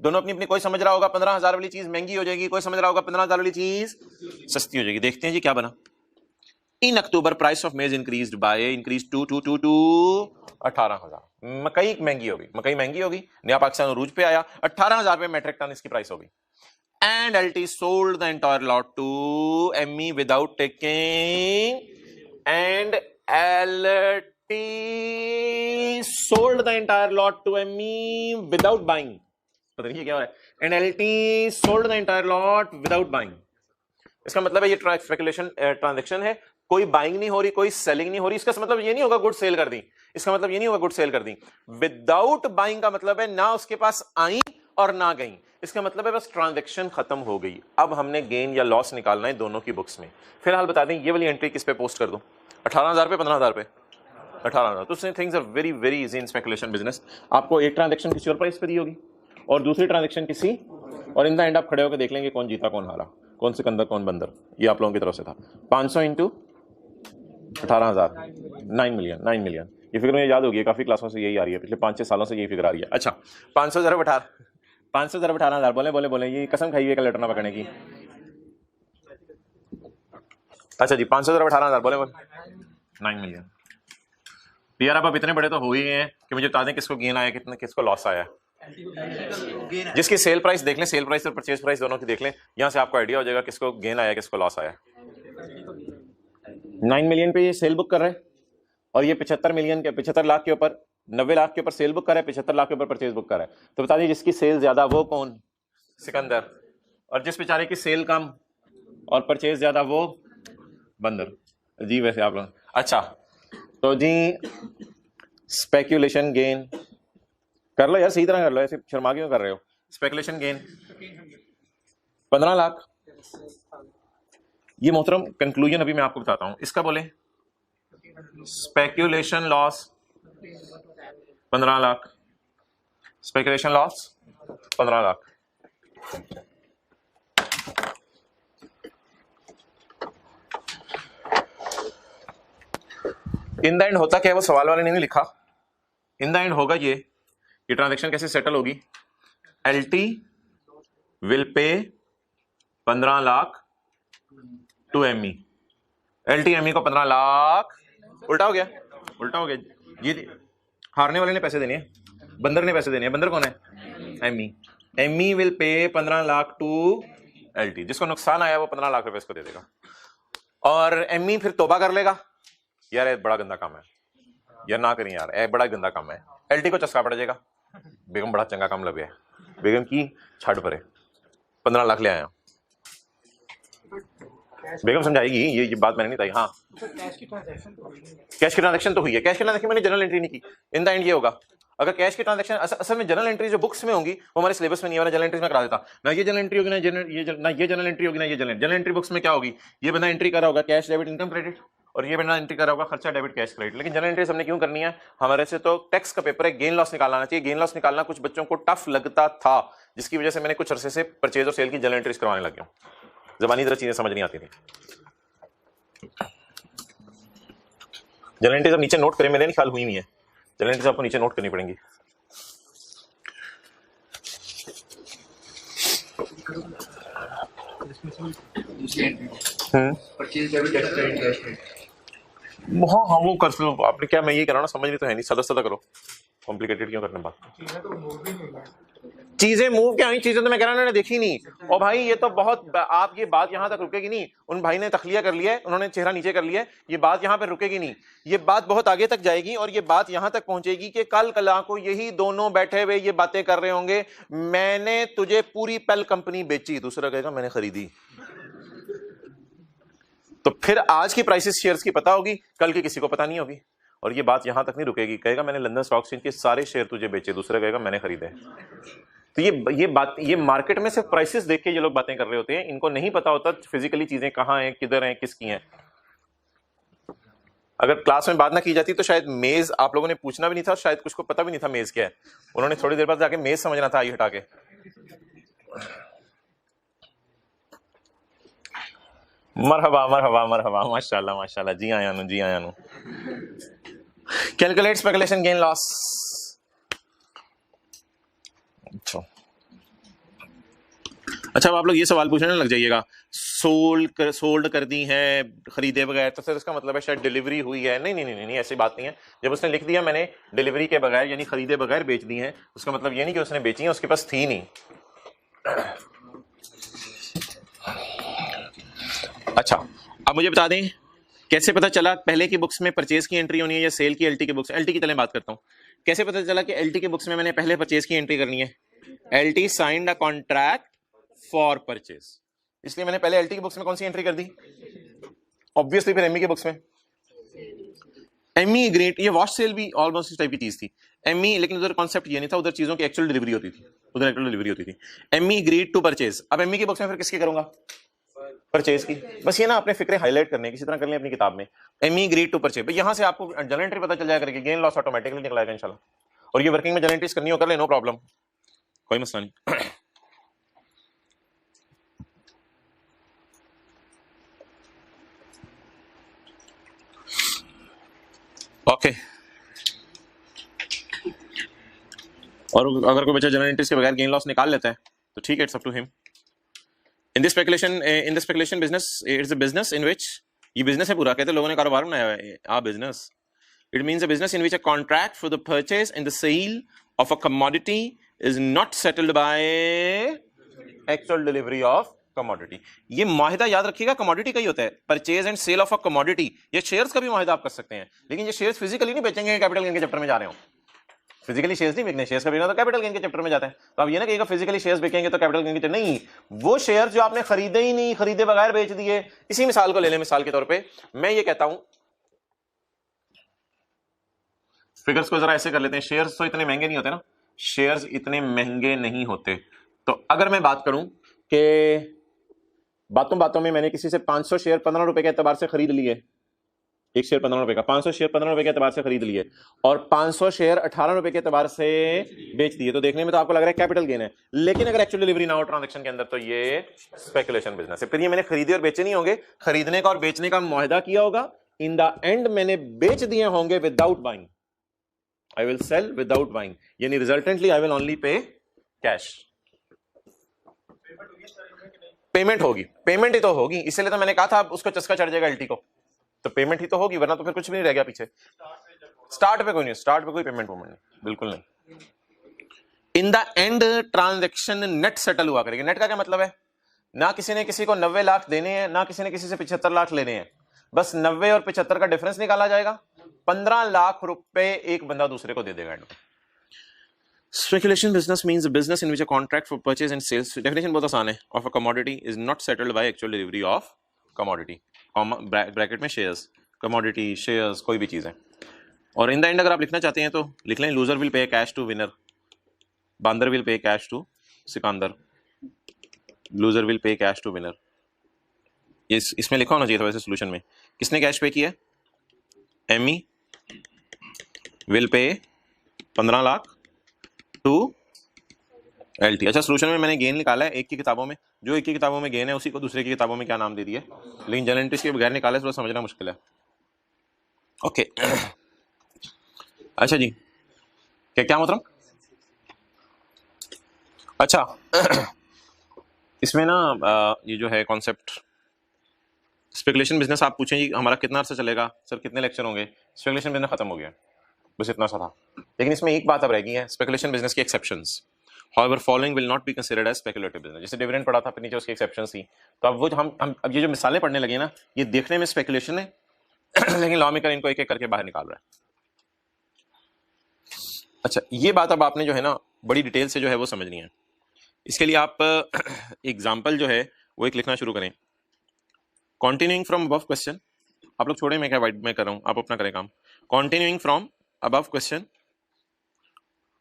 दोनों अपनी अपनी। कोई समझ रहा होगा 15,000 वाली चीज महंगी हो जाएगी, कोई समझ रहा होगा 15,000 वाली चीज सस्ती हो जाएगी। देखते हैं जी क्या बना। In October price of maize increase to 18,000। मकई महंगी होगी, मकई महंगी होगी, नया पाकिस्तान अरूज पे आया, 18,000 रुपए मेट्रिक टन इसकी प्राइस होगी। And LT sold the entire lot to ME without taking, and LT sold the entire lot to ME without buying. पता नहीं क्या हो रहा है। And LT sold the entire lot without buying. इसका मतलब है ये स्पेकुलेशन ट्रांजैक्शन है, कोई बाइंग नहीं हो रही, कोई सेलिंग नहीं हो रही। इसका मतलब ये नहीं होगा गुड सेल कर दी, इसका मतलब ये नहीं होगा गुड सेल कर दी। विदाउट बाइंग का मतलब है ना उसके पास आई और ना गई, इसका मतलब है बस ट्रांजैक्शन खत्म हो गई। अब हमने गेन या लॉस निकालना है दोनों की बुक्स में। फिलहाल बता दें ये वाली एंट्री किस पे पोस्ट कर दूं? 18,000 पे, 15,000 पे? 18,000। तो things are very very easy in speculation business. आपको एक ट्रांजैक्शन किसी और प्राइस पे दी होगी और दूसरी ट्रांजैक्शन किसी, और इन द एंड आप खड़े होकर देख लेंगे कौन जीता कौन हारा, कौन सिकंदर कौन बंदर। ये आप लोगों की तरफ से था। 500 इंटू 18,000, 9 मिलियन। 9 मिलियन ये फिगर मुझे याद होगी, काफी क्लासों से यही आ रही है, पिछले 5-6 सालों से यही फिगर आ रही है। अच्छा 500 ज़रा 18,000 बोले बोले बोले, ये कसम खाइए कैलकुलेटर ना पकड़ने की। अच्छा जी 500 ज़रा 18,000 बोले बोले 9 मिलियन। यार अब इतने बड़े तो हो ही गए हैं कि मुझे बता दें किसको गेन आया, कितने किसको लॉस आया। जिसकी सेल प्राइस देख लें, सेल प्राइस और परचेज प्राइस दोनों की देख लें, यहां से आपको आइडिया हो जाएगा किसको गेन आया किसको लॉस आया। 9 मिलियन पे ये सेल बुक कर रहे हैं और ये 75 मिलियन के 75 लाख के ऊपर 90 लाख के ऊपर सेल बुक कर रहा है, 75 लाख के ऊपर परचेज बुक कर रहा है। तो बता दीजिए जिसकी सेल ज्यादा वो कौन? सिकंदर। और जिस बेचारे की सेल कम और परचेज ज्यादा वो बंदर जी। वैसे आप लोग अच्छा तो जी स्पेक्यूलेशन गेन कर लो यार, सही तरह कर लो, ऐसे शर्मा क्यों कर रहे हो? Speculation gain 15 lakh. ये मोहतरम कंक्लूजन अभी मैं आपको बताता हूं, इसका बोले speculation loss 15 lakh, speculation loss 15 lakh. In the end होता क्या है वो सवाल वाले ने नहीं लिखा। इन द एंड होगा ये ट्रांजैक्शन कैसे सेटल होगी? LT will pay 15 lakh to ME. LT ME को 15 लाख, उल्टा हो गया, उल्टा हो गया। ये हारने वाले ने पैसे देने हैं, बंदर ने पैसे देने हैं। बंदर कौन है? ME. ME will pay 15 lakh to LT. जिसको नुकसान आया वो 15 लाख रुपए इसको दे देगा और एमई फिर तौबा कर लेगा, यार ये बड़ा गंदा काम है, यार ना करें यार, ये बड़ा गंदा काम है। एलटी को चस्का पड़ जाएगा, बेगम बड़ा चंगा काम लगे, बेगम की छाड़ परे 15 लाख ले आया। बेगम समझाएगी, ये बात मैंने नहीं बताई। हाँ कैश की ट्रांजैक्शन तो हुई है, कैश की ट्रांजैक्शन मैंने जनरल एंट्री नहीं की। इन द एंड ये होगा अगर कैश की ट्रांजैक्शन असल में जनरल एंट्री जो बुक्स में होंगी वो हमारे सिलेबस में नहीं है, जनरल एंट्री में करा देता ना। ये जनरल एंट्री होगी ना ये जनरल एंट्री होगी ना ये जनरल एंट्री बुक्स में क्या होगी? ये बंदा एंट्री करा होगा कैश डेबिट इनकम क्रेडिट और ये बंदा एंट्री करा होगा खर्चा डेबिट कैश क्रेडिट। लेकिन जनरल एंट्री हमने क्यों करनी है? हमारे से तो टैक्स का पेपर है, गेन लॉस निकालना चाहिए। गेन लॉस निकालना कुछ बच्चों को टफ लगता था, जिसकी वजह से मैंने कुछ अरसे से परचेज और सेल की जनरल एंट्रीज करवाने लग गया। जबानी तरह चीजें समझ नहीं आती थी। जनरल एंट्रीज अब नीचे नोट करें, मेरे नहीं ख्याल हुई है। जनरल एंट्रीज आपको नीचे नोट करनी पड़ेंगी। हाँ हाँ वो कर लो आपने, क्या मैं ये कह रहा हूँ ना, समझ में तो है नहीं, सदा सदा करो, कॉम्प्लिकेटेड क्यों करने बात। चीजें मूव क्या हुई, चीजें तो मैं कह रहा हूं उन्होंने देखी नहीं। और भाई ये तो बहुत, आप ये बात यहां तक रुकेगी नहीं, उन भाई ने तखलिया कर लिया है, उन्होंने चेहरा नीचे कर लिया है, ये बात यहां पर रुकेगी नहीं, ये बात बहुत आगे तक जाएगी और ये बात यहां तक पहुंचेगी कि कल कला को यही दोनों बैठे हुए ये बातें कर रहे होंगे, मैंने तुझे पूरी पेल कंपनी बेची, दूसरा कहेगा मैंने खरीदी। तो फिर आज की प्राइसेस शेयर्स की पता होगी, कल की किसी को पता नहीं होगी। और ये बात यहां तक नहीं रुकेगी, कहेगा मैंने लंदन स्टॉक एक्सचेंज के सारे शेयर तुझे बेचे, दूसरा कहेगा मैंने खरीदे। तो ये बात, ये मार्केट में सिर्फ प्राइसेस देख के ये लोग बातें कर रहे होते हैं, इनको नहीं पता होता फिजिकली चीजें कहां हैं, किधर हैं, किसकी हैं। अगर क्लास में बात ना की जाती तो शायद मेज आप लोगों ने पूछना भी नहीं था, शायद कुछ को पता भी नहीं था मेज क्या है, उन्होंने थोड़ी देर बाद जाके मेज समझना था आई हटा के। मरहबा मरहबा मरहबा, माशाल्लाह माशाल्लाह, जी आयानु जी आयानु। Calculate speculation gain loss. अच्छा अब आप लोग ये सवाल पूछने लग जाइएगा, सोल्ड कर दी है खरीदे बगैर, तो सर इसका मतलब है शायद डिलीवरी हुई है। नहीं नहीं नहीं नहीं, ऐसी बात नहीं है। जब उसने लिख दिया मैंने डिलीवरी के बगैर यानी खरीदे बगैर बेच दी है, उसका मतलब ये नहीं कि उसने बेची है, उसके पास थी नहीं। अच्छा अब मुझे बता दें कैसे पता चला पहले की बुक्स में परचेज की एंट्री होनी है या सेल की एलटी की बुक्स। एलटी की चलें बात करता हूं, कैसे पता चला कि एलटी की बुक्स में मैंने पहले परचेज की एंट्री करनी है। LT signed a contract for purchase, इसलिए मैंने पहले एलटी की बुक्स में कौन सी एंट्री कर दी, ऑब्वियसली फिर एमई की बुक्स में एमई ग्रेट। ये वॉश सेल भी ऑलमोस्ट इस टाइप की चीज थी एमई, लेकिन उधर कॉन्सेप्ट ये नहीं था, उधर चीजों की एक्चुअल डिलीवरी होती थी, उधर एक्चुअल डिलीवरी होती थी। एमई ग्रेट टू परचेज, अब एमई की बुक्स में फिर किसकी करूंगा, परचेज की। बस ये ना अपने फिक्रे हाईलाइट करने किसी तरह कर लें अपनी किताब में, एमई ग्रेट टू परचेज, यहां से आपको जनरल एंट्री पता चल जाएगा करेगी, गेन लॉस ऑटोमेटिकली निकल आएगा इंशाल्लाह। और ये वर्किंग में जनरल एंट्रीज करनी हो कर ले, नो प्रॉब्लम, कोई मसला नहीं। ओके और अगर कोई बच्चा जनरल एंट्रीज के बगैर गेन लॉस निकाल लेता है तो ठीक है, it's up to him. In this speculation business, it's a business in which, ये बिजनेस है पूरा, कहते लोगों ने कारोबार बनाया है a business. It means a business in which a contract for the purchase and the sale of a commodity is not settled by actual delivery of commodity. ये माहिदा याद रखिएगा कमोडिटी का ही होता है, purchase and sale of a commodity. ये shares का भी माहिदा आप कर सकते हैं, लेकिन ये शेयर्स फिजिकली नहीं बेचेंगे, कैपिटल गेन के चैप्टर में जा रहे हो, फिजिकली शेयर्स नहीं बिकने, शेयर्स का बिकना तो कैपिटल गेन के चैप्टर में जाता है। तो अब ये ना कहिएगा फिजिकली शेयर्स बिकेंगे तो कैपिटल गेन के, नहीं, वो शेयर्स जो आपने खरीदे ही नहीं, खरीदे बगैर बेच दिए। इसी मिसाल को ले लें, मिसाल के तौर पे मैं ये कहता हूं, फिगर्स को जरा ऐसे कर लेते हैं, शेयर्स तो इतने महंगे नहीं होते ना, शेयर्स इतने महंगे नहीं होते। तो अगर मैं बात करूं कि बातों बातों में मैंने किसी से 500 शेयर 15 रुपए के एतबार से खरीद लिए, एक शेयर 15 रुपए का, 500 शेयर 15 रुपए के एतबार से खरीद लिए और 500 शेयर 18 रुपए के एतबार से बेच दिए, तो देखने में तो आपको लग रहा है कैपिटल गेन है, लेकिन अगर एक्चुअल डिलीवरी ना हो ट्रांजैक्शन के अंदर तो ये स्पेकुलेशन बिजनेस है। फिर ये मैंने खरीदे और बेचे नहीं होंगे, खरीदने का और बेचने का मुआहदा किया होगा, इन द एंड मैंने बेच दिए होंगे without buying, I will sell without buying, यानी resultantly I will only pay cash. Payment होगी, पेमेंट ही तो होगी, इसलिए तो मैंने कहा था उसको चस्का चढ़ जाएगा एलटी को, तो पेमेंट ही तो होगी, वरना तो फिर कुछ भी नहीं रह गया पीछे। स्टार्ट पे कोई नहीं, स्टार्ट पे कोई पेमेंट वोमेंट नहीं, बिल्कुल नहीं। In the end transaction net settle हुआ करेगी। नेट का क्या मतलब है, ना किसी ने किसी को 90 लाख देने हैं, ना किसी ने किसी से 75 लाख लेने हैं, बस 90 और 75 का डिफरेंस निकाला जाएगा, 15 लाख रुपए एक बंदा दूसरे को दे देगा। Speculation business means a business in which a contract for purchase and sales, definition बहुत आसान है, of a commodity is not settled by actual delivery of commodity, bracket में शेयर्स, commodity शेयर्स कोई भी चीज है। और इन द एंड अगर आप लिखना चाहते हैं तो लिख लें, loser will pay cash to winner, बांदर will pay cash to Sikandar, loser will pay cash to winner. इसमें लिखा होना चाहिए था वैसे सोल्यूशन में, किसने कैश पे किया, Amy will pay 15 lakh to LT. अच्छा सोल्यूशन में मैंने गेन निकाला है एक की किताबों में, जो एक की किताबों में गेन है उसी को दूसरे की किताबों में क्या नाम दे दिया, लेकिन जनरल एंट्रीज के बगैर निकाले थोड़ा समझना मुश्किल है। ओके अच्छा जी, क्या मतलब, अच्छा इसमें ना ये जो है कॉन्सेप्ट स्पेकुलेशन बिजनेस, आप पूछें जी हमारा कितना अर्सा चलेगा सर, कितने लेक्चर होंगे, स्पेकुलेशन बिजनेस खत्म हो गया, बस इतना सा था। लेकिन इसमें एक बात अब रह गई है, स्पेकुलेशन बिजनेस की exceptions. However, following will not be considered as speculative business. जैसे डिविडेंड पढ़ा था, फिर नीचे उसकी एक्सेप्शन थी, तो अब वो हम अब ये जो मिसालें पढ़ने लगे ना, ये देखने में स्पेकुलेशन है लेकिन लॉ मेकर इनको एक एक करके बाहर निकाल रहा है। अच्छा, ये बात अब आपने जो है ना बड़ी डिटेल से जो है वो समझनी है। इसके लिए आप एग्जाम्पल जो है वो एक लिखना शुरू करें। कॉन्टिन्यूइंग फ्रॉम अबव क्वेश्चन, आप लोग छोड़े, मैं क्या मैं कर रहा हूं, आप अपना करें काम। कॉन्टिन्यूइंग फ्रॉम अबव क्वेश्चन,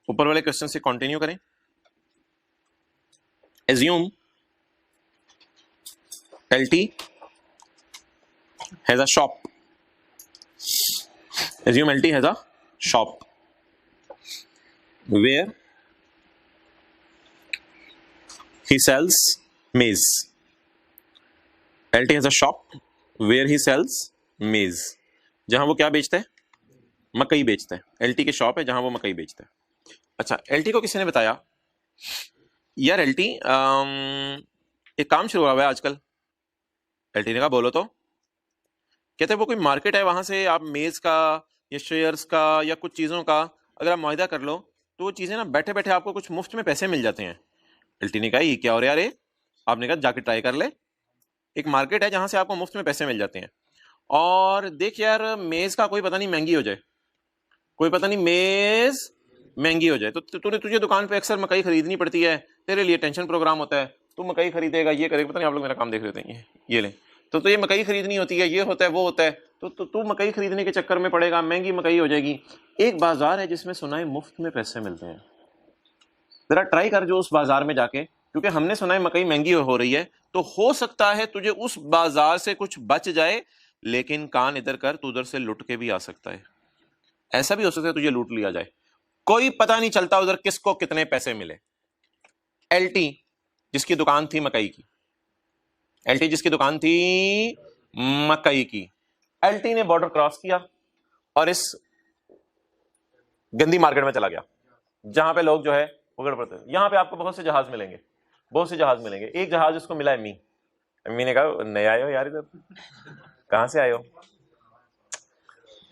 ऊपर वाले क्वेश्चन से कंटिन्यू करें। Assume LT has a shop. Assume LT has a shop where he sells maize. LT has a shop where he sells maize. जहां वो क्या बेचता है? मकई बेचता है। LT की शॉप है जहां वो मकई बेचता है। अच्छा, LT को किसी ने बताया यार LT एक काम शुरू हुआ है आजकल। LT ने कहा बोलो तो। कहते हैं वो कोई मार्केट है, वहां से आप मेज का या शेयर्स का या कुछ चीज़ों का अगर आप मुआहिदा कर लो तो वो चीज़ें ना बैठे बैठे आपको कुछ मुफ्त में पैसे मिल जाते हैं। LT ने कहा ये क्या हो रहा है यार, आपने कहा जाके ट्राई कर ले, एक मार्केट है जहां से आपको मुफ्त में पैसे मिल जाते हैं। और देख यार, मेज का कोई पता नहीं महंगी हो जाए, कोई पता नहीं मेज महंगी हो जाए, तो तुझे दुकान पे अक्सर मकई खरीदनी पड़ती है, तेरे लिए टेंशन प्रोग्राम होता है, तू मकई खरीदेगा, ये करेगा, पता नहीं आप लोग मेरा काम देख रहे हैं, ये ले, तो ये मकई खरीदनी होती है, ये होता है वो होता है, तो तू मकई खरीदने के चक्कर में पड़ेगा, महंगी मकई हो जाएगी। एक बाजार है जिसमें सुना है मुफ्त में पैसे मिलते हैं, जरा ट्राई कर जो उस बाजार में जाके, क्योंकि हमने सुना है मकई महंगी हो रही है, तो हो सकता है तुझे उस बाजार से कुछ बच जाए, लेकिन कान इधर कर, तू उधर से लुट के भी आ सकता है। ऐसा भी हो सकता है तुझे लूट लिया जाए, कोई पता नहीं चलता उधर किसको कितने पैसे मिले। LT जिसकी दुकान थी मकई की, LT जिसकी दुकान थी मकई की, LT ने बॉर्डर क्रॉस किया और इस गंदी मार्केट में चला गया जहां पे लोग जो है उगड़ पड़ते हैं। यहां पे आपको बहुत से जहाज मिलेंगे, बहुत से जहाज मिलेंगे। एक जहाज उसको मिला अम्मी, अम्मी ने कहा नए आए हो यार, इधर कहां से आए हो?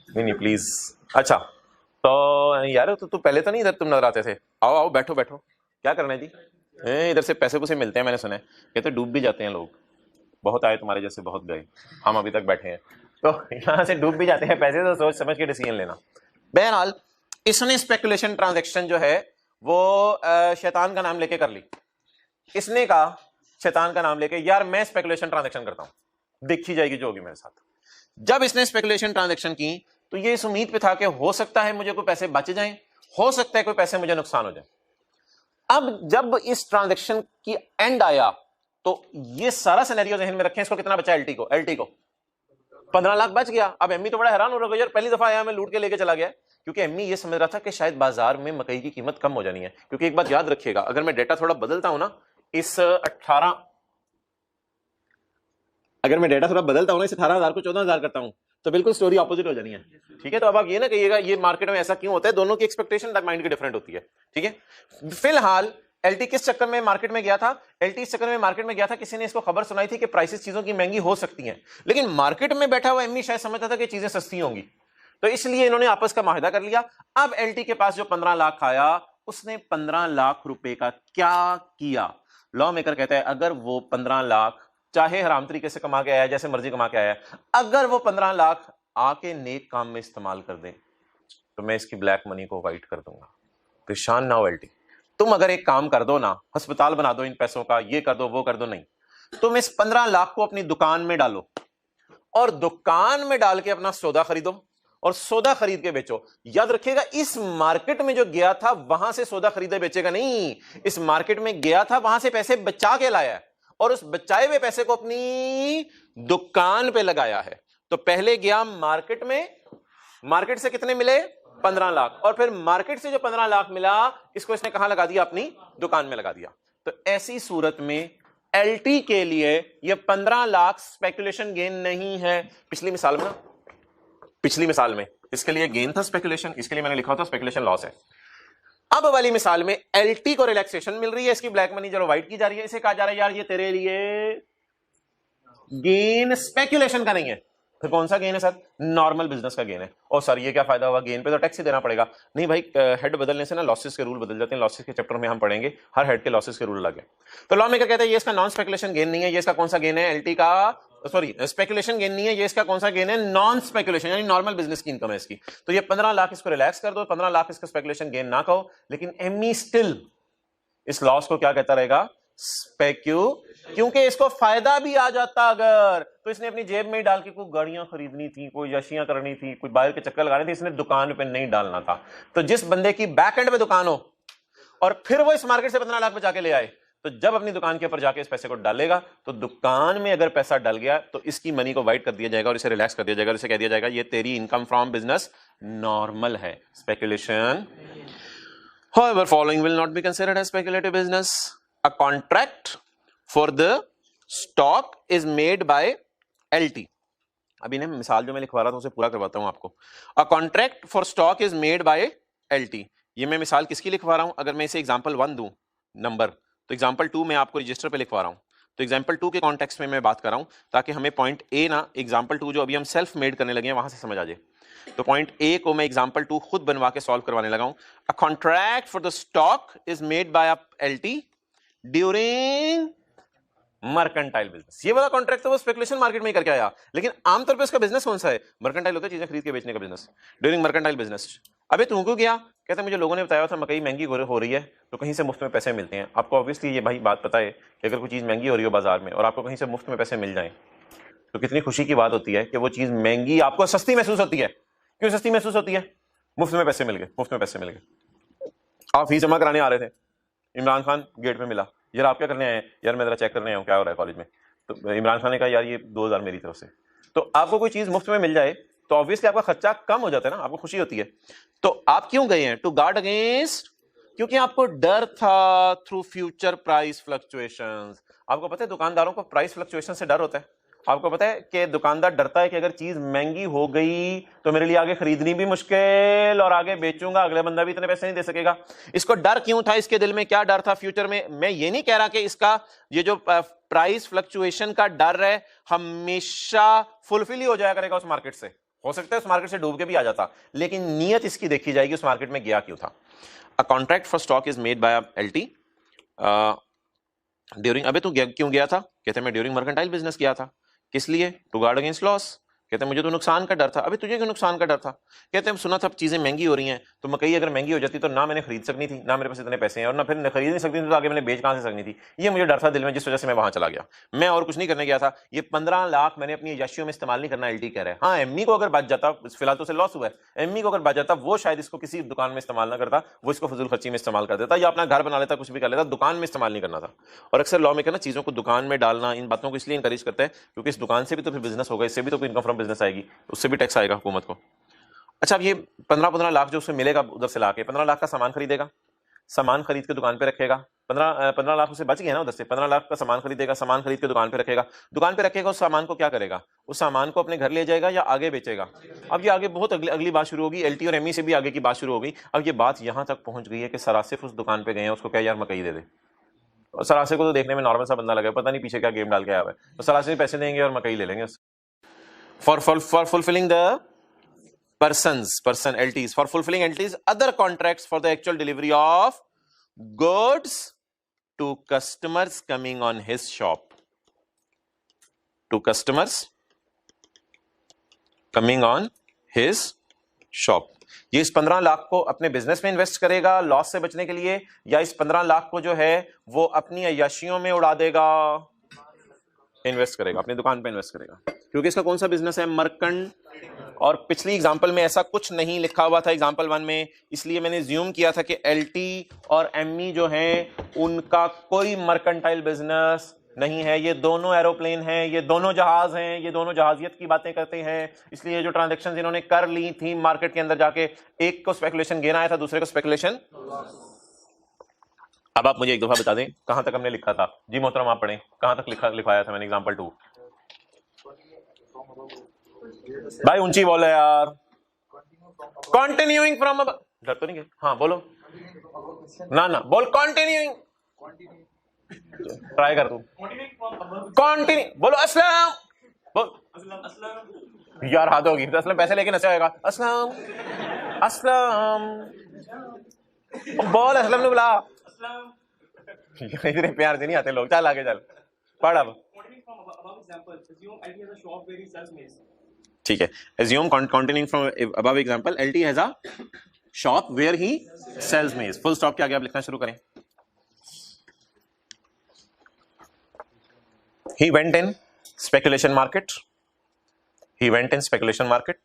नहीं प्लीज। अच्छा तो यार तो पहले तो नहीं इधर तुम नजर आते थे, आओ आओ बैठो बैठो, क्या करना है जी? इधर से पैसे पुसे मिलते हैं, मैंने सुना है। कहते डूब भी जाते हैं लोग, बहुत आए तुम्हारे जैसे, बहुत गए, हम अभी तक बैठे हैं, तो यहाँ से डूब भी जाते हैं पैसे, तो सोच समझ के डिसीजन लेना। बहरहाल इसने स्पेकुलेशन ट्रांजैक्शन जो है वो शैतान का नाम लेके कर ली। इसने कहा शैतान का नाम लेके, यार मैं स्पेकुलेशन ट्रांजैक्शन करता हूं, देखी जाएगी जो होगी मेरे साथ। जब इसने स्पेकुलेशन ट्रांजैक्शन की तो ये इस उम्मीद पे था कि हो सकता है मुझे कोई पैसे बच जाएं, हो सकता है कोई पैसे मुझे नुकसान हो जाए। अब जब इस ट्रांजैक्शन की एंड आया तो ये सारा सिनेरियो ज़हन में रखें, इसको कितना बचा? LT को 15 लाख बच गया। अब एम्मी तो बड़ा हैरान हो रहा है, यार पहली दफा आया मैं लूट के लेके चला गया, क्योंकि एम्मी ये समझ रहा था कि शायद बाजार में मकई की कीमत कम हो जानी है। क्योंकि एक बात याद रखिएगा, अगर मैं डेटा थोड़ा बदलता हूं ना, इस 18 अगर मैं डेटा थोड़ा बदलता हूं ना, इस 18,000 को 14,000 करता हूं, तो बिल्कुल स्टोरी ऑपोजिट हो जानी है। ठीक है, तो अब आप ये ना कहिएगा ये मार्केट में ऐसा क्यों होता है, दोनों की एक्सपेक्टेशन माइंड की डिफरेंट होती है। ठीक है, फिलहाल LT किस चक्कर में मार्केट में गया था? LT इस चक्कर में मार्केट में गया था, किसी ने इसको खबर सुनाई थी कि प्राइसेस चीजों की महंगी हो सकती हैं, लेकिन मार्केट में बैठा हुआ एम्मी शायद समझता था कि चीजें सस्ती होंगी, तो इसलिए इन्होंने आपस का माहिदा कर लिया। अब LT के पास जो 15 लाख आया, उसने 15 लाख रुपए का क्या किया? लॉ मेकर कहता है अगर वो 15 लाख चाहे हराम तरीके से कमा के आया, जैसे मर्जी कमा के आया, अगर वो 15 लाख आके नेक काम में इस्तेमाल कर दे तो मैं इसकी ब्लैक मनी को वाइट कर दूंगा। परेशान ना हो LT, तुम अगर एक काम कर दो ना, अस्पताल बना दो इन पैसों का, ये कर दो वो कर दो, नहीं, तुम इस 15 लाख को अपनी दुकान में डालो और दुकान में डाल के अपना सौदा खरीदो और सौदा खरीद के बेचो। याद रखिएगा, इस मार्केट में जो गया था वहां से सौदा खरीदे बेचेगा नहीं, इस मार्केट में गया था वहां से पैसे बचा के लाया है और उस बचाए हुए पैसे को अपनी दुकान पे लगाया है। तो पहले गया मार्केट में, मार्केट से कितने मिले? 15 लाख, और फिर मार्केट से जो 15 लाख मिला इसको इसने कहां लगा दिया? अपनी दुकान में लगा दिया। तो ऐसी सूरत में LT के लिए ये 15 लाख स्पेकुलेशन गेन नहीं है। पिछली मिसाल में ना, पिछली मिसाल में इसके लिए गेन था स्पेकुलेशन, इसके लिए मैंने लिखा था स्पेकुलेशन लॉस है। अब वाली मिसाल में LT को रिलैक्सेशन मिल रही है, इसकी ब्लैक मनी जो वाइट की जा रही है, इसे कहा जा रहा है यार ये तेरे लिए गेन स्पेकुलेशन का नहीं है, फिर कौन सा गेन है सर? नॉर्मल बिजनेस का गेन है। और सर ये क्या फायदा हुआ? गेन पे तो टैक्स ही देना पड़ेगा। नहीं भाई, हेड बदलने से ना लॉसेस के रूल बदल जाते हैं। लॉसेस के चैप्टर में हम पढ़ेंगे, हर हेड के लॉसेस के रूल अलग है। तो लॉ मेकर कहते हैं ये इसका नॉन स्पेकुलेशन गेन नहीं है। ये इसका कौन सा गेन है? एलटी का, सॉरी स्पेकुलेशन गेन नहीं है। ये इसका कौन सा गेन है? नॉन स्पेकुलेशन, यानी नॉर्मल बिजनेस की इनकम है इसकी। तो ये 15 लाख इसको रिलैक्स कर दो, 15 लाख इसका स्पेकुलेशन गेन ना कहो, लेकिन एमई स्टिल इस लॉस को क्या कहता रहेगा? क्योंकि इसको फायदा भी आ जाता अगर, तो इसने अपनी जेब में ही डाल के कोई गाड़ियां खरीदनी थी, कोई यशियां करनी थी, कोई बाहर के चक्कर लगाने थे, इसने दुकान पे नहीं डालना था। तो जिस बंदे की बैक एंड पे दुकान हो और फिर वो इस मार्केट से 15 लाख बचा के ले आए, तो जब अपनी दुकान के ऊपर जाके इस पैसे को डालेगा तो दुकान में अगर पैसा डल गया तो इसकी मनी को वाइट कर दिया जाएगा और इसे रिलैक्स कर दिया जाएगा और इसे कह दिया जाएगा ये तेरी इनकम फ्रॉम बिजनेस नॉर्मल है, speculation. However, following will not be considered as speculative business. A contract for the stock is made by LT. अभी ना मिसाल जो मैं लिखवा रहा था उसे पूरा करवाता हूं आपको। A contract for stock is made by LT. ये मैं मिसाल किसकी लिखवा रहा हूं? अगर मैं इसे एग्जाम्पल 1 दूं नंबर, तो एग्जाम्पल 2 मैं आपको रजिस्टर पे लिखवा रहा हूं। तो एग्जाम्पल 2 के कॉन्टेक्स्ट में मैं बात कर रहा हूं ताकि हमें पॉइंट ए ना एग्जाम्पल 2 जो अभी हम सेल्फ मेड करने लगे हैं वहां से समझ आ जाए। तो पॉइंट ए को मैं एग्जांपल 2 खुद बनवा के सॉल्व करवाने लगा हूं। अ contract for the stock is made bye a LT during mercantile business. ये वाला कॉन्ट्रैक्ट तो वो स्पेकुलेशन मार्केट में ही करके आया, लेकिन आमतौर पे उसका बिजनेस कौन सा है? मर्केंटाइल होता है, चीजें खरीद के बेचने का बिजनेस, ड्यूरिंग मर्केंटाइल बिजनेस। अबे तुमको क्या कहते हैं? मुझे लोगों ने बताया था मकई महंगी हो रही है तो कहीं से मुफ्त में पैसे मिलते हैं। आपको ऑब्वियसली ये भाई बात पता है कि अगर कोई चीज महंगी हो रही हो बाजार में और आपको कहीं से मुफ्त में पैसे मिल जाए तो कितनी खुशी की बात होती है कि वो चीज महंगी आपको सस्ती महसूस होती है। क्यों सस्ती महसूस होती है? मुफ्त में पैसे मिल गए, मुफ्त में पैसे मिल गए। आप फीस जमा कराने आ रहे थे, इमरान खान गेट पे मिला, यार आप क्या करने आए हैं? यार मैं जरा चेक करने आया हूं क्या हो रहा है कॉलेज में। तो इमरान खान ने कहा यार ये 2000 मेरी तरफ से। तो आपको कोई चीज मुफ्त में मिल जाए तो ऑब्वियसली आपका खर्चा कम हो जाता है ना, आपको खुशी होती है। तो आप क्यों गए हैं? टू गार्ड अगेंस्ट, क्योंकि आपको डर था थ्रू फ्यूचर प्राइस फ्लक्चुएशंस। आपको पता है दुकानदारों को प्राइस फ्लक्चुएशन से डर होता है। आपको पता है कि दुकानदार डरता है कि अगर चीज महंगी हो गई तो मेरे लिए आगे खरीदनी भी मुश्किल और आगे बेचूंगा अगले बंदा भी इतने पैसे नहीं दे सकेगा। इसको डर क्यों था? इसके दिल में क्या डर था फ्यूचर में? मैं ये नहीं कह रहा कि इसका ये जो प्राइस फ्लक्चुएशन का डर है हमेशा फुलफिल ही हो जाया करेगा उस मार्केट से। हो सकता है उस मार्केट से डूब के भी आ जाता, लेकिन नीयत इसकी देखी जाएगी उस मार्केट में गया क्यों था। अ contract for stock is made bye LT during, अबे तू क्यों गया था? कहते मैं ड्यूरिंग मर्केंटाइल बिजनेस किया था। किस लिए? To guard against loss. कहते हैं मुझे तो नुकसान का डर था। अभी तुझे क्यों नुकसान का डर था? कहते हैं सुना था चीजें महंगी हो रही हैं तो मकई अगर महंगी हो जाती तो ना मैंने खरीद सकनी थी, ना मेरे पास इतने पैसे हैं, और ना फिर खरीद नहीं सकती थी तो आगे मैंने बेच कहां से सकनी थी। ये मुझे डर था दिल में, जिस वजह से मैं वहां चला गया। मैं और कुछ नहीं करने गया था। ये 15 लाख मैंने अपनी यशियों में इस्तेमाल नहीं करना, एलटी कह रहा है। हाँ, एमई को अगर बच जाता, फिलहाल तो उसे लॉस हुआ है, एमई को अगर बच जाता वो शायद इसको किसी दुकान में इस्तेमाल ना करता, वो इसको फजूल खर्ची में इस्तेमाल कर देता या अपना घर बना लेता, कुछ भी कर लेता, दुकान में इस्तेमाल नहीं करना था। और अक्सर लॉ मेकर ना चीजों को दुकान में डालना, इन बातों को इसलिए इंकरेज करते हैं क्योंकि इस दुकान से भी तो फिर बिजनेस होगा, इससे भी तो इनकम फ्रॉम बिजनेस आएगी, उससे भी टैक्स आएगा हुकूमत को। अच्छा, अब ये 15 लाख जो उसे मिलेगा उधर से लाके 15 लाख का सामान खरीदेगा, सामान खरीद के दुकान पे रखेगा। 15 लाख उसे बच गया ना उधर से, 15 लाख का सामान खरीदेगा, सामान खरीद के दुकान पे रखेगा। दुकान पे रखेगा, उस सामान को क्या करेगा? उस सामान को अपने घर ले जाएगा या आगे बेचेगा? अब ये आगे बहुत अगली बात शुरू होगी, एलटी और एमई से भी आगे की बात शुरू होगी। अब ये बात यहां तक पहुंच गई है कि सरासिफ उस दुकान पे गए हैं, उसको क्या यार मकई दे दे। और सरासिफ को तो देखने में नॉर्मल सा बंदा लगा, पता नहीं पीछे क्या गेम डाल के आया है, तो सरासिफ पैसे देंगे और मकई ले लेंगे। For fulfilling the person LTs, for fulfilling LTs other contracts for the actual delivery of goods to customers coming on his shop, to customers coming on his shop। ये इस 15 लाख को अपने बिजनेस में इन्वेस्ट करेगा लॉस से बचने के लिए, या इस 15 लाख को जो है वो अपनी अय्याशियों में उड़ा देगा? इन्वेस्ट करेगा, अपनी दुकान पे इन्वेस्ट करेगा, क्योंकि इसका कौन सा बिजनेस है? मर्केंट। और पिछली एग्जांपल में ऐसा कुछ नहीं लिखा हुआ था एग्जांपल 1 में, इसलिए मैंने ज्यूम किया था कि एलटी और एमई जो हैं उनका कोई मर्केंटाइल बिजनेस नहीं है। ये दोनों एरोप्लेन हैं, ये दोनों जहाज हैं, ये दोनों जहाजियत की बातें करते हैं। इसलिए जो ट्रांजैक्शंस इन्होंने कर ली थी मार्केट के अंदर जाके, एक को स्पेकुलेशन गेन आया था, दूसरे को स्पेकुलेशन। अब आप मुझे एक दफा बता दें कहां तक हमने लिखा था? जी मोहतरम आप पढ़ें, कहां तक लिखवाया था मैंने एग्जांपल 2? भाई ऊंची बोलो यार। कंटिन्यूइंग फ्रॉम, डर तो नहीं है? हाँ बोलो ना बोल, कंटिन्यूइंग, ट्राई कर तू, कंटिन्यू बोलो। अस्सलाम बोल यार, हाथ होगी तो असलम पैसे लेके नशा होगा। असलम असलम बोल, असलम ने बुला। इतने प्यार से नहीं आते लोग। चल आगे चल, पढ़ अब। ठीक है, assume continuing from above example, LT has a shop where he sells maize. Full stop के आगे आप लिखना शुरू करें। He went in speculation market. He went in speculation market.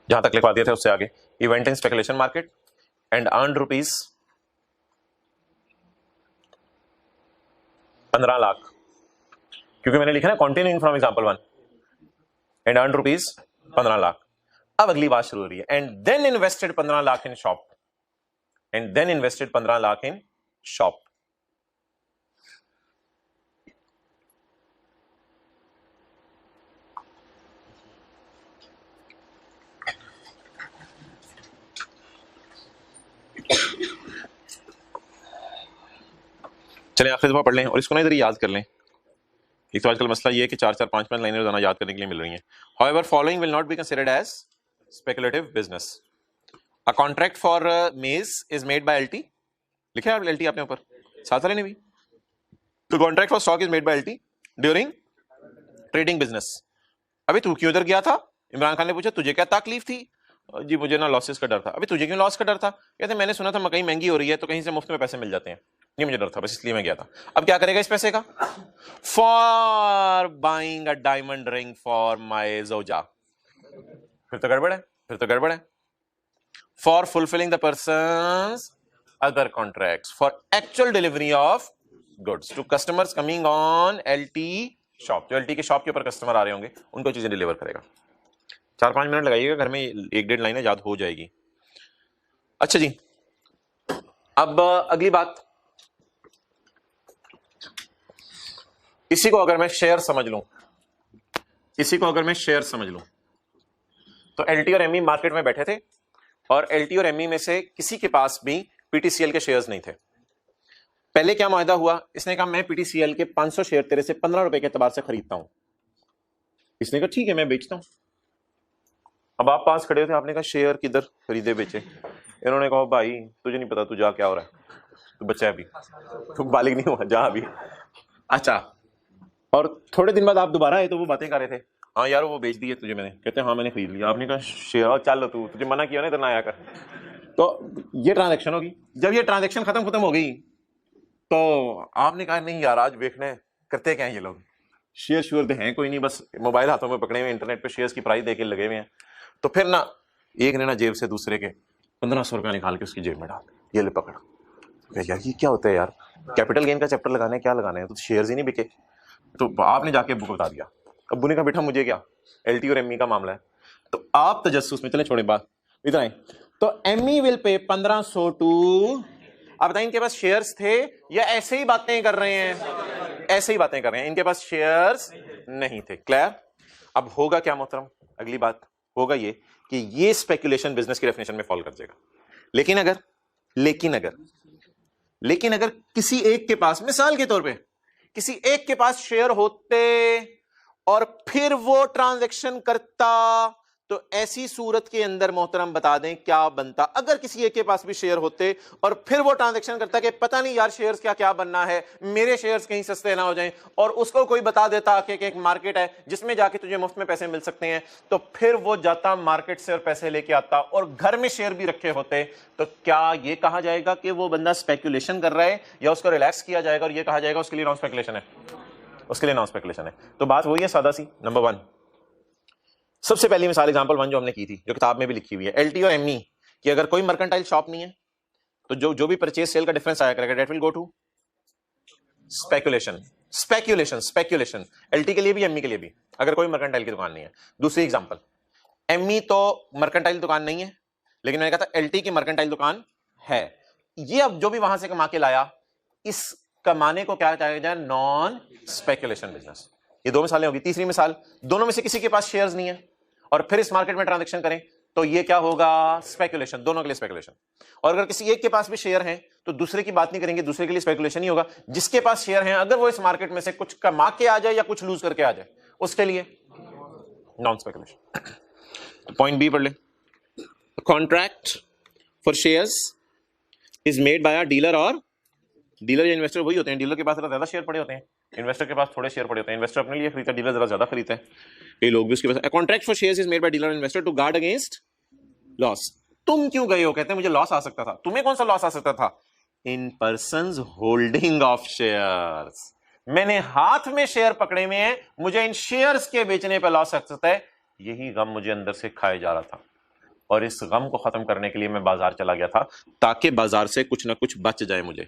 जहां तक लिखवा दिए थे उससे आगे। He went in speculation market and earned rupees 15 lakh, क्योंकि मैंने लिखा ना continuing from example 1, and earned rupees 15 lakh. अब अगली बात शुरू हो रही है, and then invested 15 lakh in shop, and then invested 15 lakh in shop। चलिए आखिरी दफा पढ़ लें और इसको ना इधर याद कर लें। एक तो आजकल मसला ये है कि 4-4, 5-5 लाइनें रोजाना याद करने के लिए मिल रही हैं। However, following will not be considered as speculative business. A contract for maize is made by LT. लिखे आप LT आपने ऊपर, साथ वाले ने भी। तो contract for stock is made by LT during trading business। अभी तू क्यों उधर गया था? इमरान खान ने पूछा तुझे क्या तकलीफ थी? जी मुझे ना लॉसेस का डर था। अभी तुझे क्यों लॉस का डर था? कहते मैंने सुना था मकई महंगी हो रही है तो कहीं से मुफ्त में पैसे मिल जाते हैं, ये मुझे डर था, बस इसलिए मैं गया था। अब क्या करेगा इस पैसे का? For buying a diamond ring for my जोजा। फिर तो गड़बड़ है, फिर तो गड़बड़ है। For fulfilling the person's other contracts for actual delivery of goods to customers coming on LT shop. जो LT के शॉप के ऊपर कस्टमर आ रहे होंगे उनको चीजें डिलीवर करेगा। 4-5 मिनट लगाइएगा, घर में 1-1.5 लाइनें याद हो जाएगी। अच्छा जी, अब अगली बात, इसी को अगर मैं शेयर समझ लूं, इसी को अगर मैं शेयर समझ लूं, तो LT और ME मार्केट में बैठे थे और LT और ME में से किसी के पास भी PTCL के शेयर्स नहीं थे। पहले क्या मुआहदा हुआ? इसने कहा मैं PTCL के 500 शेयर तेरे से 15 रुपए के एतबार से खरीदता हूं। इसने कहा ठीक है मैं बेचता हूं। अब आप पास खड़े थे, आपने कहा शेयर किधर खरीदे बेचे? इन्होंने कहा भाई तुझे नहीं पता, तू जा, क्या हो रहा है, तू बच्चा है अभी, तू बालिग नहीं हुआ, जा अभी। अच्छा, और थोड़े दिन बाद आप दोबारा आए तो वो बातें कर रहे थे, हाँ यार वो बेच दिए तुझे मैंने। कहते हैं हाँ मैंने खरीद लिया। आपने कहा शेयर चल तू, तुझे मना किया ना इधर ना आया कर। तो ये ट्रांजैक्शन होगी। जब ये ट्रांजैक्शन खत्म हो गई तो आपने कहा नहीं यार आज देखना करते क्या है ये लोग, शेयर श्योर तो हैं कोई नहीं, बस मोबाइल हाथों में पकड़े हुए इंटरनेट पे शेयर्स की प्राइस देके लगे हुए हैं। तो फिर ना एक ने ना जेब से दूसरे के 1500 रुपया निकाल के उसकी जेब में डाल, ये ले पकड़। यार ये क्या होता है यार, कैपिटल गेन का चैप्टर लगाना है, क्या लगाना है, तो शेयर्स ही नहीं बिके। तो आपने जाके अब्बू को बता दिया। अब्बू ने कहा बेटा मुझे क्या, LT और ME का मामला है। तो आप तजस्सुस में, चले छोड़े बात इतना ही। तो ME विल पे 1500 टू, आप बताएं इनके पास शेयर्स थे या ऐसे ही बातें कर रहे हैं? ऐसे ही बातें कर रहे हैं, इनके पास शेयर्स नहीं थे। क्लियर? अब होगा क्या मोहतरम, अगली बात होगा ये कि ये स्पेकुलेशन बिजनेस की डेफिनेशन में फॉल कर जाएगा। लेकिन अगर किसी एक के पास, मिसाल के तौर पे किसी एक के पास शेयर होते और फिर वो ट्रांजैक्शन करता, तो ऐसी सूरत के अंदर मोहतरम बता दें क्या बनता? अगर किसी एक के पास भी शेयर होते और फिर वो ट्रांजैक्शन करता कि पता नहीं यार शेयर्स क्या क्या बनना है, मेरे शेयर्स कहीं सस्ते ना हो जाएं, और उसको कोई बता देता कि एक मार्केट है जिसमें जाके तुझे मुफ्त में पैसे मिल सकते हैं, तो फिर वो जाता मार्केट से और पैसे लेके आता और घर में शेयर भी रखे होते, तो क्या ये कहा जाएगा कि वो बंदा स्पेकुलेशन कर रहा है, या उसको रिलैक्स किया जाएगा और ये कहा जाएगा उसके लिए नॉन स्पेकुलेशन है? उसके लिए नॉन स्पेकुलेशन है। तो बात वही है सादा सी। नंबर 1, सबसे पहली मिसाल एग्जांपल 1 जो हमने की थी, जो किताब में भी लिखी हुई है, LT और ME कि अगर कोई मर्केंटाइल शॉप नहीं है तो जो भी परचेज सेल का डिफरेंस आया करेगा, that will go to speculation. LT के लिए भी ME के लिए भी, अगर कोई मर्केंटाइल की दुकान नहीं है। दूसरी एग्जांपल, ME तो मर्केंटाइल दुकान नहीं है, लेकिन मैंने कहा था LT की मर्केंटाइल दुकान है। ये अब जो भी वहां से कमा के लाया, इस कमाने को क्या कहा जाए? Non speculation business. ये 2 मिसालें होगी। तीसरी मिसाल, दोनों में से किसी के पास शेयर्स नहीं है और फिर इस मार्केट में ट्रांजैक्शन करें, तो ये क्या होगा, स्पेकुलेशन, दोनों के लिए स्पेकुलेशन। और अगर किसी एक के पास भी शेयर हैं तो दूसरे की बात नहीं करेंगे, दूसरे के लिए स्पेकुलेशन ही होगा। जिसके पास शेयर हैं अगर वो इस मार्केट में से कुछ कमा के आ जाए या कुछ लूज करके आ जाए, उसके लिए नॉन स्पेकुलेशन। तो पॉइंट बी पढ़ ले, contract for shares is made bye a dealer, और डीलर या इन्वेस्टर वही होते हैं, डीलर के पास ज्यादा शेयर पड़े होते हैं, इन्वेस्टर के पास थोड़े शेयर पड़े होते हैं। इन्वेस्टर अपने लिए खरीदता है, डीलर जरा ज्यादा खरीदता है, ये लोग भी उसके पास। Contract for shares is made by dealer और investor to guard against loss. तुम क्यों गए हो, कहते हैं मुझे लॉस आ सकता था। तुम्हें कौन सा लॉस आ सकता था, इन पर्संस होल्डिंग ऑफ शेयर्स, मैंने हाथ में शेयर पकड़े हुए हैं, मुझे इन शेयर्स के बेचने पर लॉस आ सकता है। यही गम मुझे अंदर से खाए जा रहा था, और इस गम को खत्म करने के लिए मैं बाजार चला गया था, ताकि बाजार से कुछ ना कुछ बच जाए मुझे।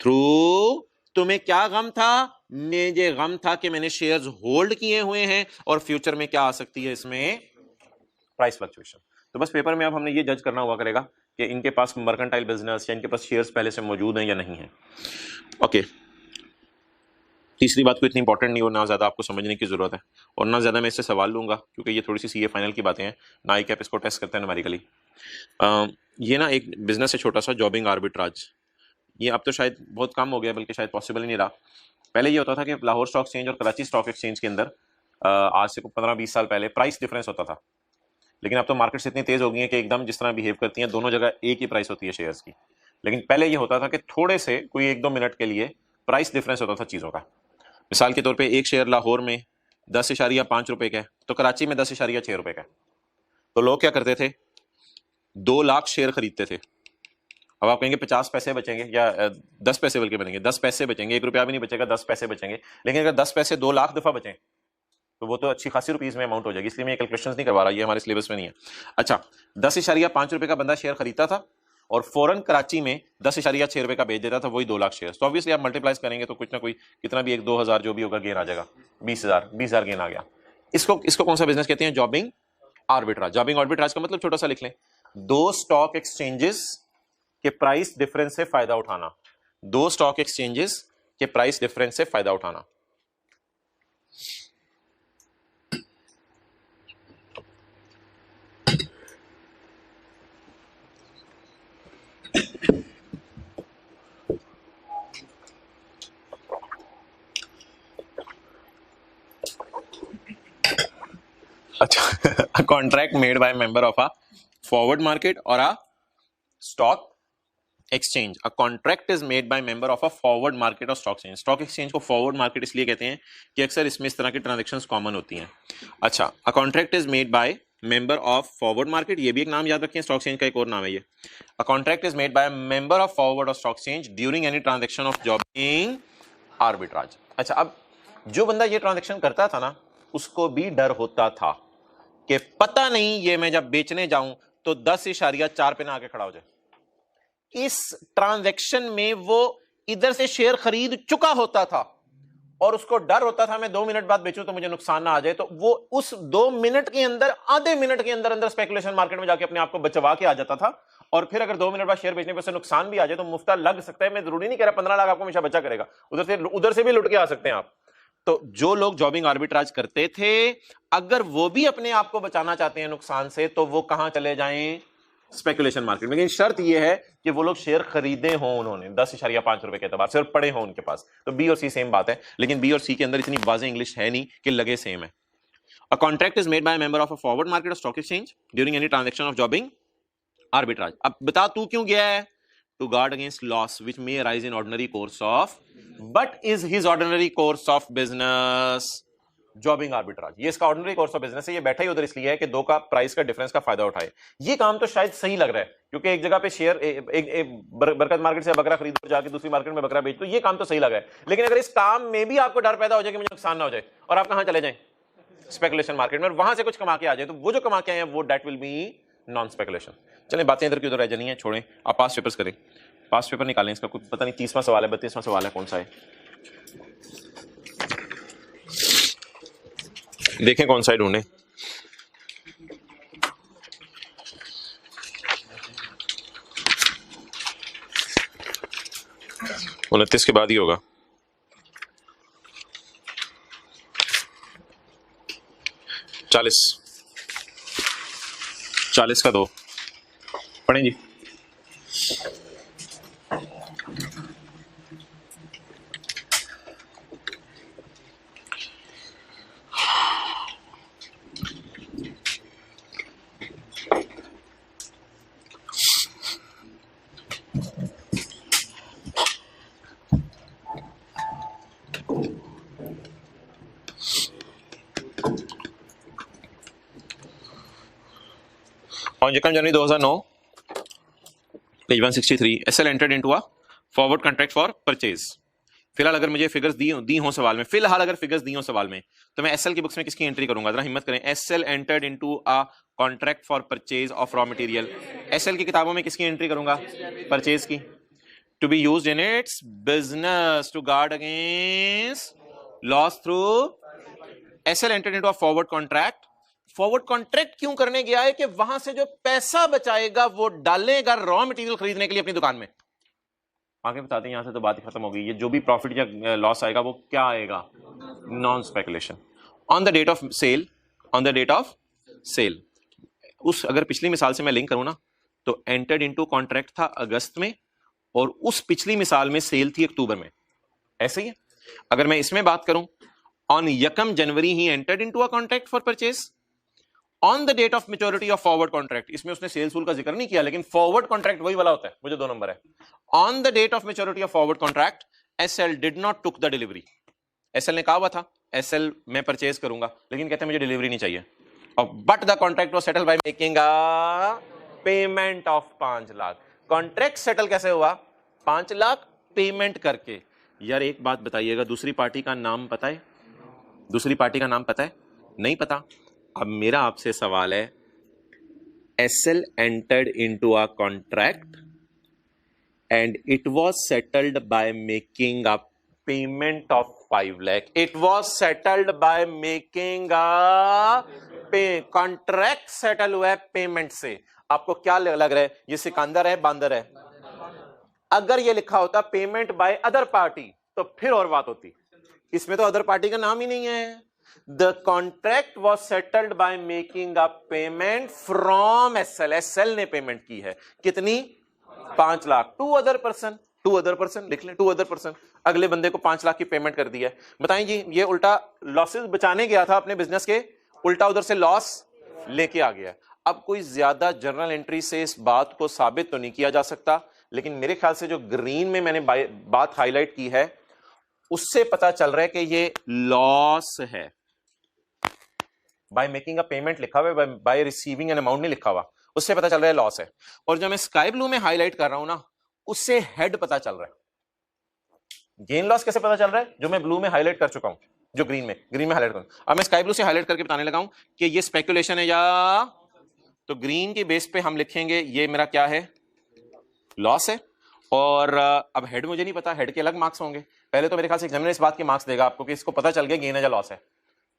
थ्रू तुम्हें क्या गम था, मुझे गम था कि मैंने शेयर्स होल्ड किए हुए हैं और फ्यूचर में क्या आ सकती है इसमें, प्राइस फ्लक्चुएशन। तो बस पेपर में अब हमने ये जज करना हुआ करेगा कि इनके पास मर्केंटाइल बिजनेस या इनके पास शेयर्स पहले से मौजूद हैं या नहीं है। ओके, तीसरी बात को इतनी इंपॉर्टेंट नहीं, और ना ज्यादा आपको समझने की जरूरत है, और ना ज्यादा मैं इससे सवाल लूंगा क्योंकि ये थोड़ी सी सीए फाइनल की बातें हैं, ना ही कैप इसको टेस्ट करते हैं न्यूमेरिकली। ये ना एक बिजनेस है छोटा सा, जॉबिंग आर्बिट्राज। ये अब तो शायद बहुत कम हो गया, बल्कि शायद पॉसिबल ही नहीं रहा। पहले ये होता था कि लाहौर स्टॉक एक्सचेंज और कराची स्टॉक एक्सचेंज के अंदर आज से 15-20 साल पहले प्राइस डिफरेंस होता था, लेकिन अब तो मार्केट्स इतनी तेज हो गई है कि एकदम जिस तरह बिहेव करती हैं दोनों जगह एक ही प्राइस होती है शेयर्स की। लेकिन पहले ये होता था कि थोड़े से कोई 1-2 मिनट के लिए प्राइस डिफरेंस होता था चीज़ों का। मिसाल के तौर पे एक शेयर लाहौर में 10.5 रुपए का है तो कराची में 10.6 रुपए का है। तो लोग क्या करते थे, 2 लाख शेयर खरीदते थे। अब आप कहेंगे 50 पैसे बचेंगे या 10 पैसे बल्कि बनेंगे, 10 पैसे बचेंगे, 1 रुपया भी नहीं बचेगा, 10 पैसे बचेंगे। लेकिन अगर 10 पैसे 2 लाख दफा बचें तो वो तो अच्छी खासी रुपीज में अमाउंट हो जाएगी, इसलिए मैं कैलकुलेशंस नहीं करवा रहा, ये हमारे सिलेबस में नहीं है। अच्छा, 10.5 रुपए का बंदा शेयर खरीदता था और फौरन कराची में 10.6 रुपए का बेच देता था, वही 2 लाख शेयर। तो ऑब्वियसली आप मल्टीप्लाइज करेंगे तो कुछ ना कोई कितना भी 1-2 हज़ार जो भी होगा गेन आ जाएगा, 20,000 गेन आ गया। इसको कौन सा बिजनेस कहते हैं, जॉबिंग आर्बिट्राज। जॉबिंग आर्बिट्राज का मतलब छोटा सा लिख लें, 2 स्टॉक एक्सचेंजेस के प्राइस डिफरेंस से फायदा उठाना, 2 स्टॉक एक्सचेंजेस के प्राइस डिफरेंस से फायदा उठाना। अच्छा, contract made by member of a forward market और a stock exchange. A contract is made by member of a forward market और स्टॉक एक्सचेंज। स्टॉक एक्सचेंज को फॉरवर्ड मार्केट इसलिए कहते हैं कि अक्सर इसमें इस तरह की ट्रांजैक्शंस कॉमन होती हैं। अच्छा, अ contract is made by member of forward market, ये भी एक नाम याद रखें, स्टॉक एक्सचेंज का एक और नाम है ये। A contract is made by member of forward और stock exchange during any transaction of jobbing arbitrage. अच्छा, अब जो बंदा ये ट्रांजैक्शन करता था ना, उसको भी डर होता था कि पता नहीं ये मैं जब बेचने जाऊं तो 10.4 पे ना आके खड़ा हो जाए। इस ट्रांजैक्शन में वो इधर से शेयर खरीद चुका होता था और उसको डर होता था मैं 2 मिनट बाद बेचूं तो मुझे नुकसान ना आ जाए। तो वो उस 2 मिनट के अंदर, आधे मिनट के अंदर अंदर स्पेकुलेशन मार्केट में जाके अपने आप को बचवा के आ जाता था। और फिर अगर 2 मिनट बाद शेयर बेचने पर से नुकसान भी आ जाए तो मुफ्ता लग सकता है। मैं जरूरी नहीं कह रहा 15 लाख आपको हमेशा बचा करेगा, उधर से भी लुट के आ सकते हैं आप। तो जो लोग जॉबिंग आर्बिट्राज करते थे, अगर वो भी अपने आप को बचाना चाहते हैं नुकसान से, तो वो कहां चले जाएं, स्पेकुलेशन मार्केट में। लेकिन शर्त यह है कि वो लोग शेयर खरीदे हों, उन्होंने 10.5 रुपए के एतबार से, और पड़े हों उनके पास। तो बी और सी सेम बात है, लेकिन बी और सी के अंदर इतनी वाज़ेह इंग्लिश है नहीं कि लगे सेम है। A contract is made by member of a forward market और stock exchange during any transaction of jobbing arbitrage. अब बता तू क्यों गया है, to guard against loss which may arise in ordinary course of, but is his ordinary course of business jobbing arbitrage. ये इसका ordinary course of business है, ये बैठा ही उधर इसलिए है कि 2 का प्राइस का डिफरेंस का फायदा उठाए। ये काम तो शायद सही लग रहा है क्योंकि एक जगह पे शेयर बरकत मार्केट से बकरा खरीदो जाके दूसरी मार्केट में बकरा बेच, तो ये काम तो सही लग रहा है। लेकिन अगर इस काम में भी आपको डर पैदा हो जाए कि मुझे नुकसान ना हो जाए और आप कहां चले जाएं, स्पेकुलेशन मार्केट में, वहां से कुछ कमा के आ जाए, तो वो जो कमा के आए वो that will be non speculation. चलें, बातें इधर की उधर रह जानी है, छोड़ें। आप पास्ट पेपर्स करें, पास्ट पेपर निकालें। इसका कुछ पता नहीं 30वां सवाल है, 32वां सवाल है, कौन सा है देखें, कौन सा है ढूंढें। उनतीस के बाद ही होगा। चालीस। 40 का 2 पढ़ें जी। On January 2009, page 163, SL entered into a forward contract for purchase. फिलहाल अगर मुझे फिगर्स दी हो सवाल में, फिलहाल अगर फिगर्स दी हो सवाल में, तो मैं एसएल की बुक्स में किसकी एंट्री करूंगा? जरा हिम्मत करें। SL entered into a contract for purchase of raw material. SL की किताबों में किसकी एंट्री करूंगा? परचेज की। To be used in its business to guard against loss through SL entered into a forward contract. Forward contract क्यों करने गया है? कि वहां से जो पैसा बचाएगा वो डालेगा रॉ मटेरियल खरीदने के लिए अपनी दुकान में। आगे बताते हैं, यहां से तो बात खत्म हो गई। ये जो भी प्रॉफिट या लॉस आएगा वो क्या आएगा? Non speculation. On the date of sale, on the date of sale, उस अगर पिछली मिसाल से मैं लिंक करूं ना, तो एंटर्ड इनटू कॉन्ट्रैक्ट था अगस्त में और उस पिछली मिसाल में सेल थी अक्टूबर में। ऐसे ही है। अगर मैं इसमें बात करूं, ऑन 1 जनवरी ही entered into a contract for purchase on the date of maturity of forward contract. इसमें उसने सेल्स रूल का जिक्र नहीं किया, लेकिन फॉरवर्ड कॉन्ट्रैक्ट वही वाला होता है, मुझे 2 नंबर है। On the date of maturity of forward contract SL did not took the delivery. SL ने कहा हुआ था एसएल मैं परचेज करूंगा, लेकिन कहते हैं मुझे डिलीवरी नहीं चाहिए। और but the contract was settled by making a payment of 5 lakh. Contract settle कैसे हुआ? 5 लाख पेमेंट करके। यार एक बात बताइएगा, दूसरी पार्टी का नाम पता है? दूसरी पार्टी का नाम पता है? नहीं पता। अब मेरा आपसे सवाल है, SL entered into a contract and it was settled by making a payment of 5 lakh. It was settled by making a contract settle हुआ है पेमेंट से। आपको क्या लग रहा है, ये सिकंदर है बांदर है? अगर ये लिखा होता पेमेंट बाय अदर पार्टी तो फिर और बात होती। इसमें तो अदर पार्टी का नाम ही नहीं है। The contract was settled by making a payment from SL. SL ने पेमेंट की है कितनी? 5 लाख। टू अदर पर्सन लिख लें, टू अदर पर्सन। अगले बंदे को 5 लाख की पेमेंट कर दी है। बताएं जी, ये उल्टा लॉसेस बचाने गया था अपने बिजनेस के, उल्टा उधर से लॉस लेके आ गया। अब कोई ज्यादा जर्नल एंट्री से इस बात को साबित तो नहीं किया जा सकता, लेकिन मेरे ख्याल से जो ग्रीन में मैंने बात हाईलाइट की है उससे पता चल रहा है कि ये लॉस है। बाय मेकिंग अ पेमेंट लिखा हुआ है, बाय रिसीविंग एन अमाउंट नहीं लिखा हुआ, उससे पता चल रहा है लॉस है। और जो मैं स्काई ब्लू में हाईलाइट कर रहा हूं ना, उससे हेड पता चल रहा है। गेन लॉस कैसे पता चल रहा है? जो मैं ब्लू में हाईलाइट कर चुका हूं, जो ग्रीन में हाईलाइट करूं। अब मैं स्काई ब्लू से हाईलाइट करके बताने लगा हूं कि ये स्पेकुलेशन है या, तो ग्रीन के बेस पे हम लिखेंगे ये मेरा क्या है? लॉस है। और अब हेड मुझे नहीं पता, हेड के अलग मार्क्स होंगे। पहले तो मेरे ख्याल से एग्जामिनर इस बात के मार्क्स देगा आपको कि इसको पता चल गया गेन है या लॉस है।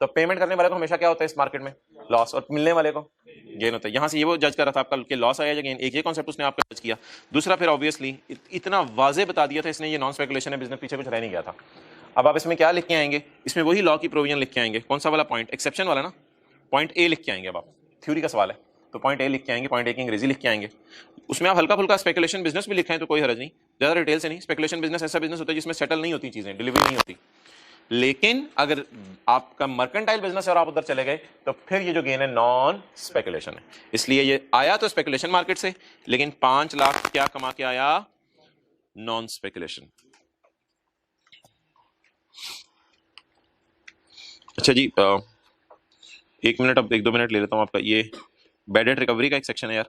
तो पेमेंट करने वाले को हमेशा क्या होता है इस मार्केट में? लॉस। और मिलने वाले को गेन होता है। यहां से ये वो जज कर रहा था आपका कि लॉस आया या गेन। एक ये कॉन्सेप्ट उसने आपका जज किया। दूसरा फिर ऑब्वियसली इतना वाजे बता दिया था इसने, ये नॉन स्पेकुलेशन है, बिजनेस पीछे कुछ रह नहीं गया था। अब आप इसमें क्या लिख के आएंगे? इसमें वही लॉ की प्रोविजन लिख के आएंगे। कौन सा वाला पॉइंट? एक्सेप्शन वाला ना, पॉइंट ए लिख के आएंगे। अब आप थ्योरी का सवाल है तो पॉइंट ए लिख के आएंगे, पॉइंट ए की अंग्रेजी लिख के आएंगे। उसमें आप हल्का फुल्का स्पेकुलेशन बिजनेस भी लिखें तो कोई हर्ज नहीं, ज्यादा डिटेल से नहीं। स्पेकुलेशन बिजनेस ऐसा बिजनेस होता है जिसमें सेटल नहीं होती चीजें, डिलीवरी नहीं होती। लेकिन अगर आपका मर्केंटाइल बिजनेस है और आप उधर चले गए तो फिर ये जो गेन है नॉन स्पेकुलेशन है। इसलिए ये आया तो स्पेकुलेशन मार्केट से, लेकिन 5 लाख क्या कमा के आया? Non speculation. अच्छा जी, 1 मिनट, अब 1-2 मिनट ले लेता हूं आपका। ये बैड डेट रिकवरी का एक सेक्शन है यार,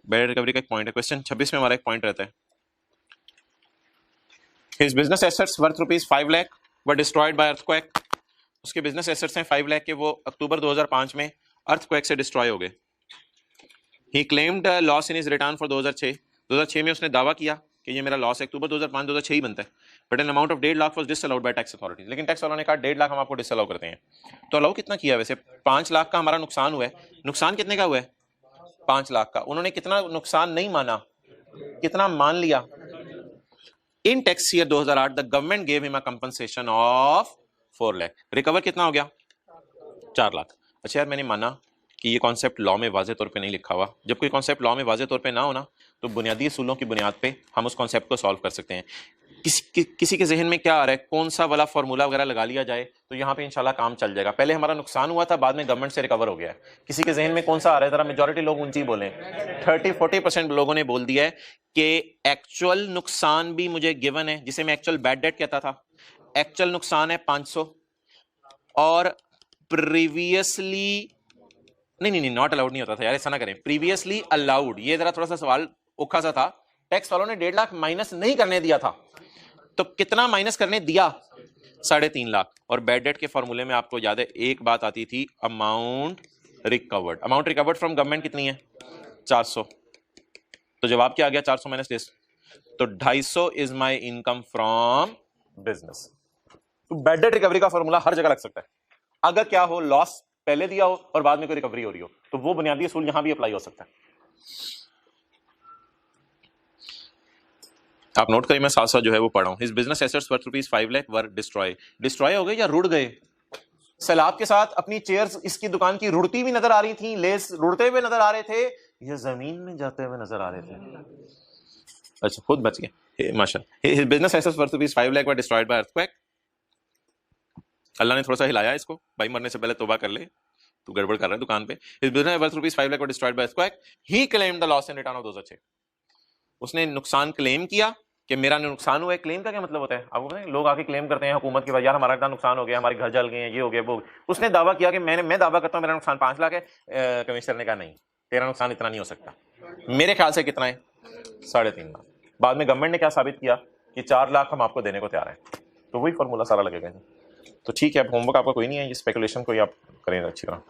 बैड डेट रिकवरी का एक पॉइंट है। क्वेश्चन 26 में हमारा एक पॉइंट रहता है, his business assets worth ₹5 lakh were destroyed by earthquake. उसके बिजनेस एसेट्स हैं 5 लाख के, वो अक्टूबर 2005 में अर्थक्वेक से डिस्ट्रॉय हो गए। He claimed loss in his return for 2006 में उसने दावा किया कि ये मेरा लॉस है। अक्टूबर 2005-2006 ही बनता है। But an amount of 1.5 lakh was disallowed bye tax authorities. लेकिन टैक्स वालों ने कहा 1.5 लाख हम आपको डिसअलाउ करते हैं। तो अलाउ कितना किया? वैसे 5 लाख का हमारा नुकसान हुआ है। नुकसान कितने का हुआ है? 5 लाख का। उन्होंने कितना नुकसान नहीं माना, कितना मान लिया? इन tax year 2008 the government gave him a compensation of 4 lakh. Recover कितना हो गया? 4 लाख। अच्छा यार मैंने माना कि ये कॉन्सेप्ट लॉ में वाज़े तौर पे नहीं लिखा हुआ। जब कोई कॉन्सेप्ट लॉ में वाज़े तौर पे ना हो ना, तो बुनियादी असूलों की बुनियाद पे हम उस कॉन्सेप्ट को सॉल्व कर सकते हैं। किसी के जहन में क्या आ रहा है, कौन सा वाला फार्मूला वगैरह लगा लिया जाए तो यहाँ पे इंशाल्लाह काम चल जाएगा। पहले हमारा नुकसान हुआ था, बाद में गवर्नमेंट से रिकवर हो गया है। किसी के जहन में कौन सा आ रहा है, जरा मेजॉरिटी लोग ऊंची बोलें। 30-40% लोगों ने बोल दिया है कि एक्चुअल नुकसान भी मुझे गिवन है, जिसे मैं एक्चुअल बैड डेट कहता था। एक्चुअल नुकसान है 500 और प्रीवियसली नहीं नॉट अलाउड नहीं होता था यार, ऐसा ना करें। प्रीवियसली अलाउड, ये जरा थोड़ा सा सवाल औखा सा था। टैक्स वालों ने 1.5 लाख माइनस नहीं करने दिया था, तो कितना माइनस करने दिया? 3.5 लाख। और बैड डेट के फॉर्मूले में आपको याद है एक बात आती थी, amount recovered. Amount recovered from government कितनी है? 400। तो जवाब क्या आ गया? 400 माइनस दिस, तो 250 is my income from business. तो बैड डेट रिकवरी का फॉर्मूला हर जगह लग सकता है। अगर क्या हो, लॉस पहले दिया हो और बाद में कोई रिकवरी हो रही हो, तो वो बुनियादी असूल यहां भी अप्लाई हो सकता है। आप नोट करिए, मैं साथ साथ जो है वो पढ़ा हूं। His business assets worth ₹5 lakh were destroy हो गए या रुड़ गए। सैलाब के साथ अपनी चेयर्स इसकी दुकान की रुड़ती भी नजर आ रही थी, लेस रुड़ते हुए नजर आ रहे थे, या जमीन में जाते हुए नजर आ रहे थे। अच्छा, खुद बच गए माशाअल्लाह। His business assets worth ₹5 lakh were destroyed by earthquake. अल्लाह ने थोड़ा सा हिलाया इसको, भाई मरने से पहले तौबा कर ले, तू गड़बड़ कर रहा है दुकान पे। His business worth ₹5 lakh was destroyed by earthquake. He claimed the loss and return of those अच्छे। उसने नुकसान क्लेम किया कि मेरा नुकसान हुआ है। क्लेम का क्या मतलब होता है आपको पता है? लोग आके क्लेम करते हैं हुकूमत के बाद, यार हमारा इतना नुकसान हो गया, हमारे घर जल गए हैं, ये हो गया वो। उसने दावा किया कि मैं दावा करता हूं मेरा नुकसान 5 लाख है। कमिश्नर ने कहा नहीं, तेरा नुकसान इतना नहीं हो सकता। मेरे ख्याल से कितना है? 3.5 लाख। बाद में गवर्नमेंट ने क्या साबित किया कि 4 लाख हम आपको देने को तैयार है। तो वही फॉर्मूला सारा लगेगा। तो ठीक है, अब होमवर्क आपका कोई नहीं है, ये स्पेकुलेशन कोई आप करें अच्छी तरह।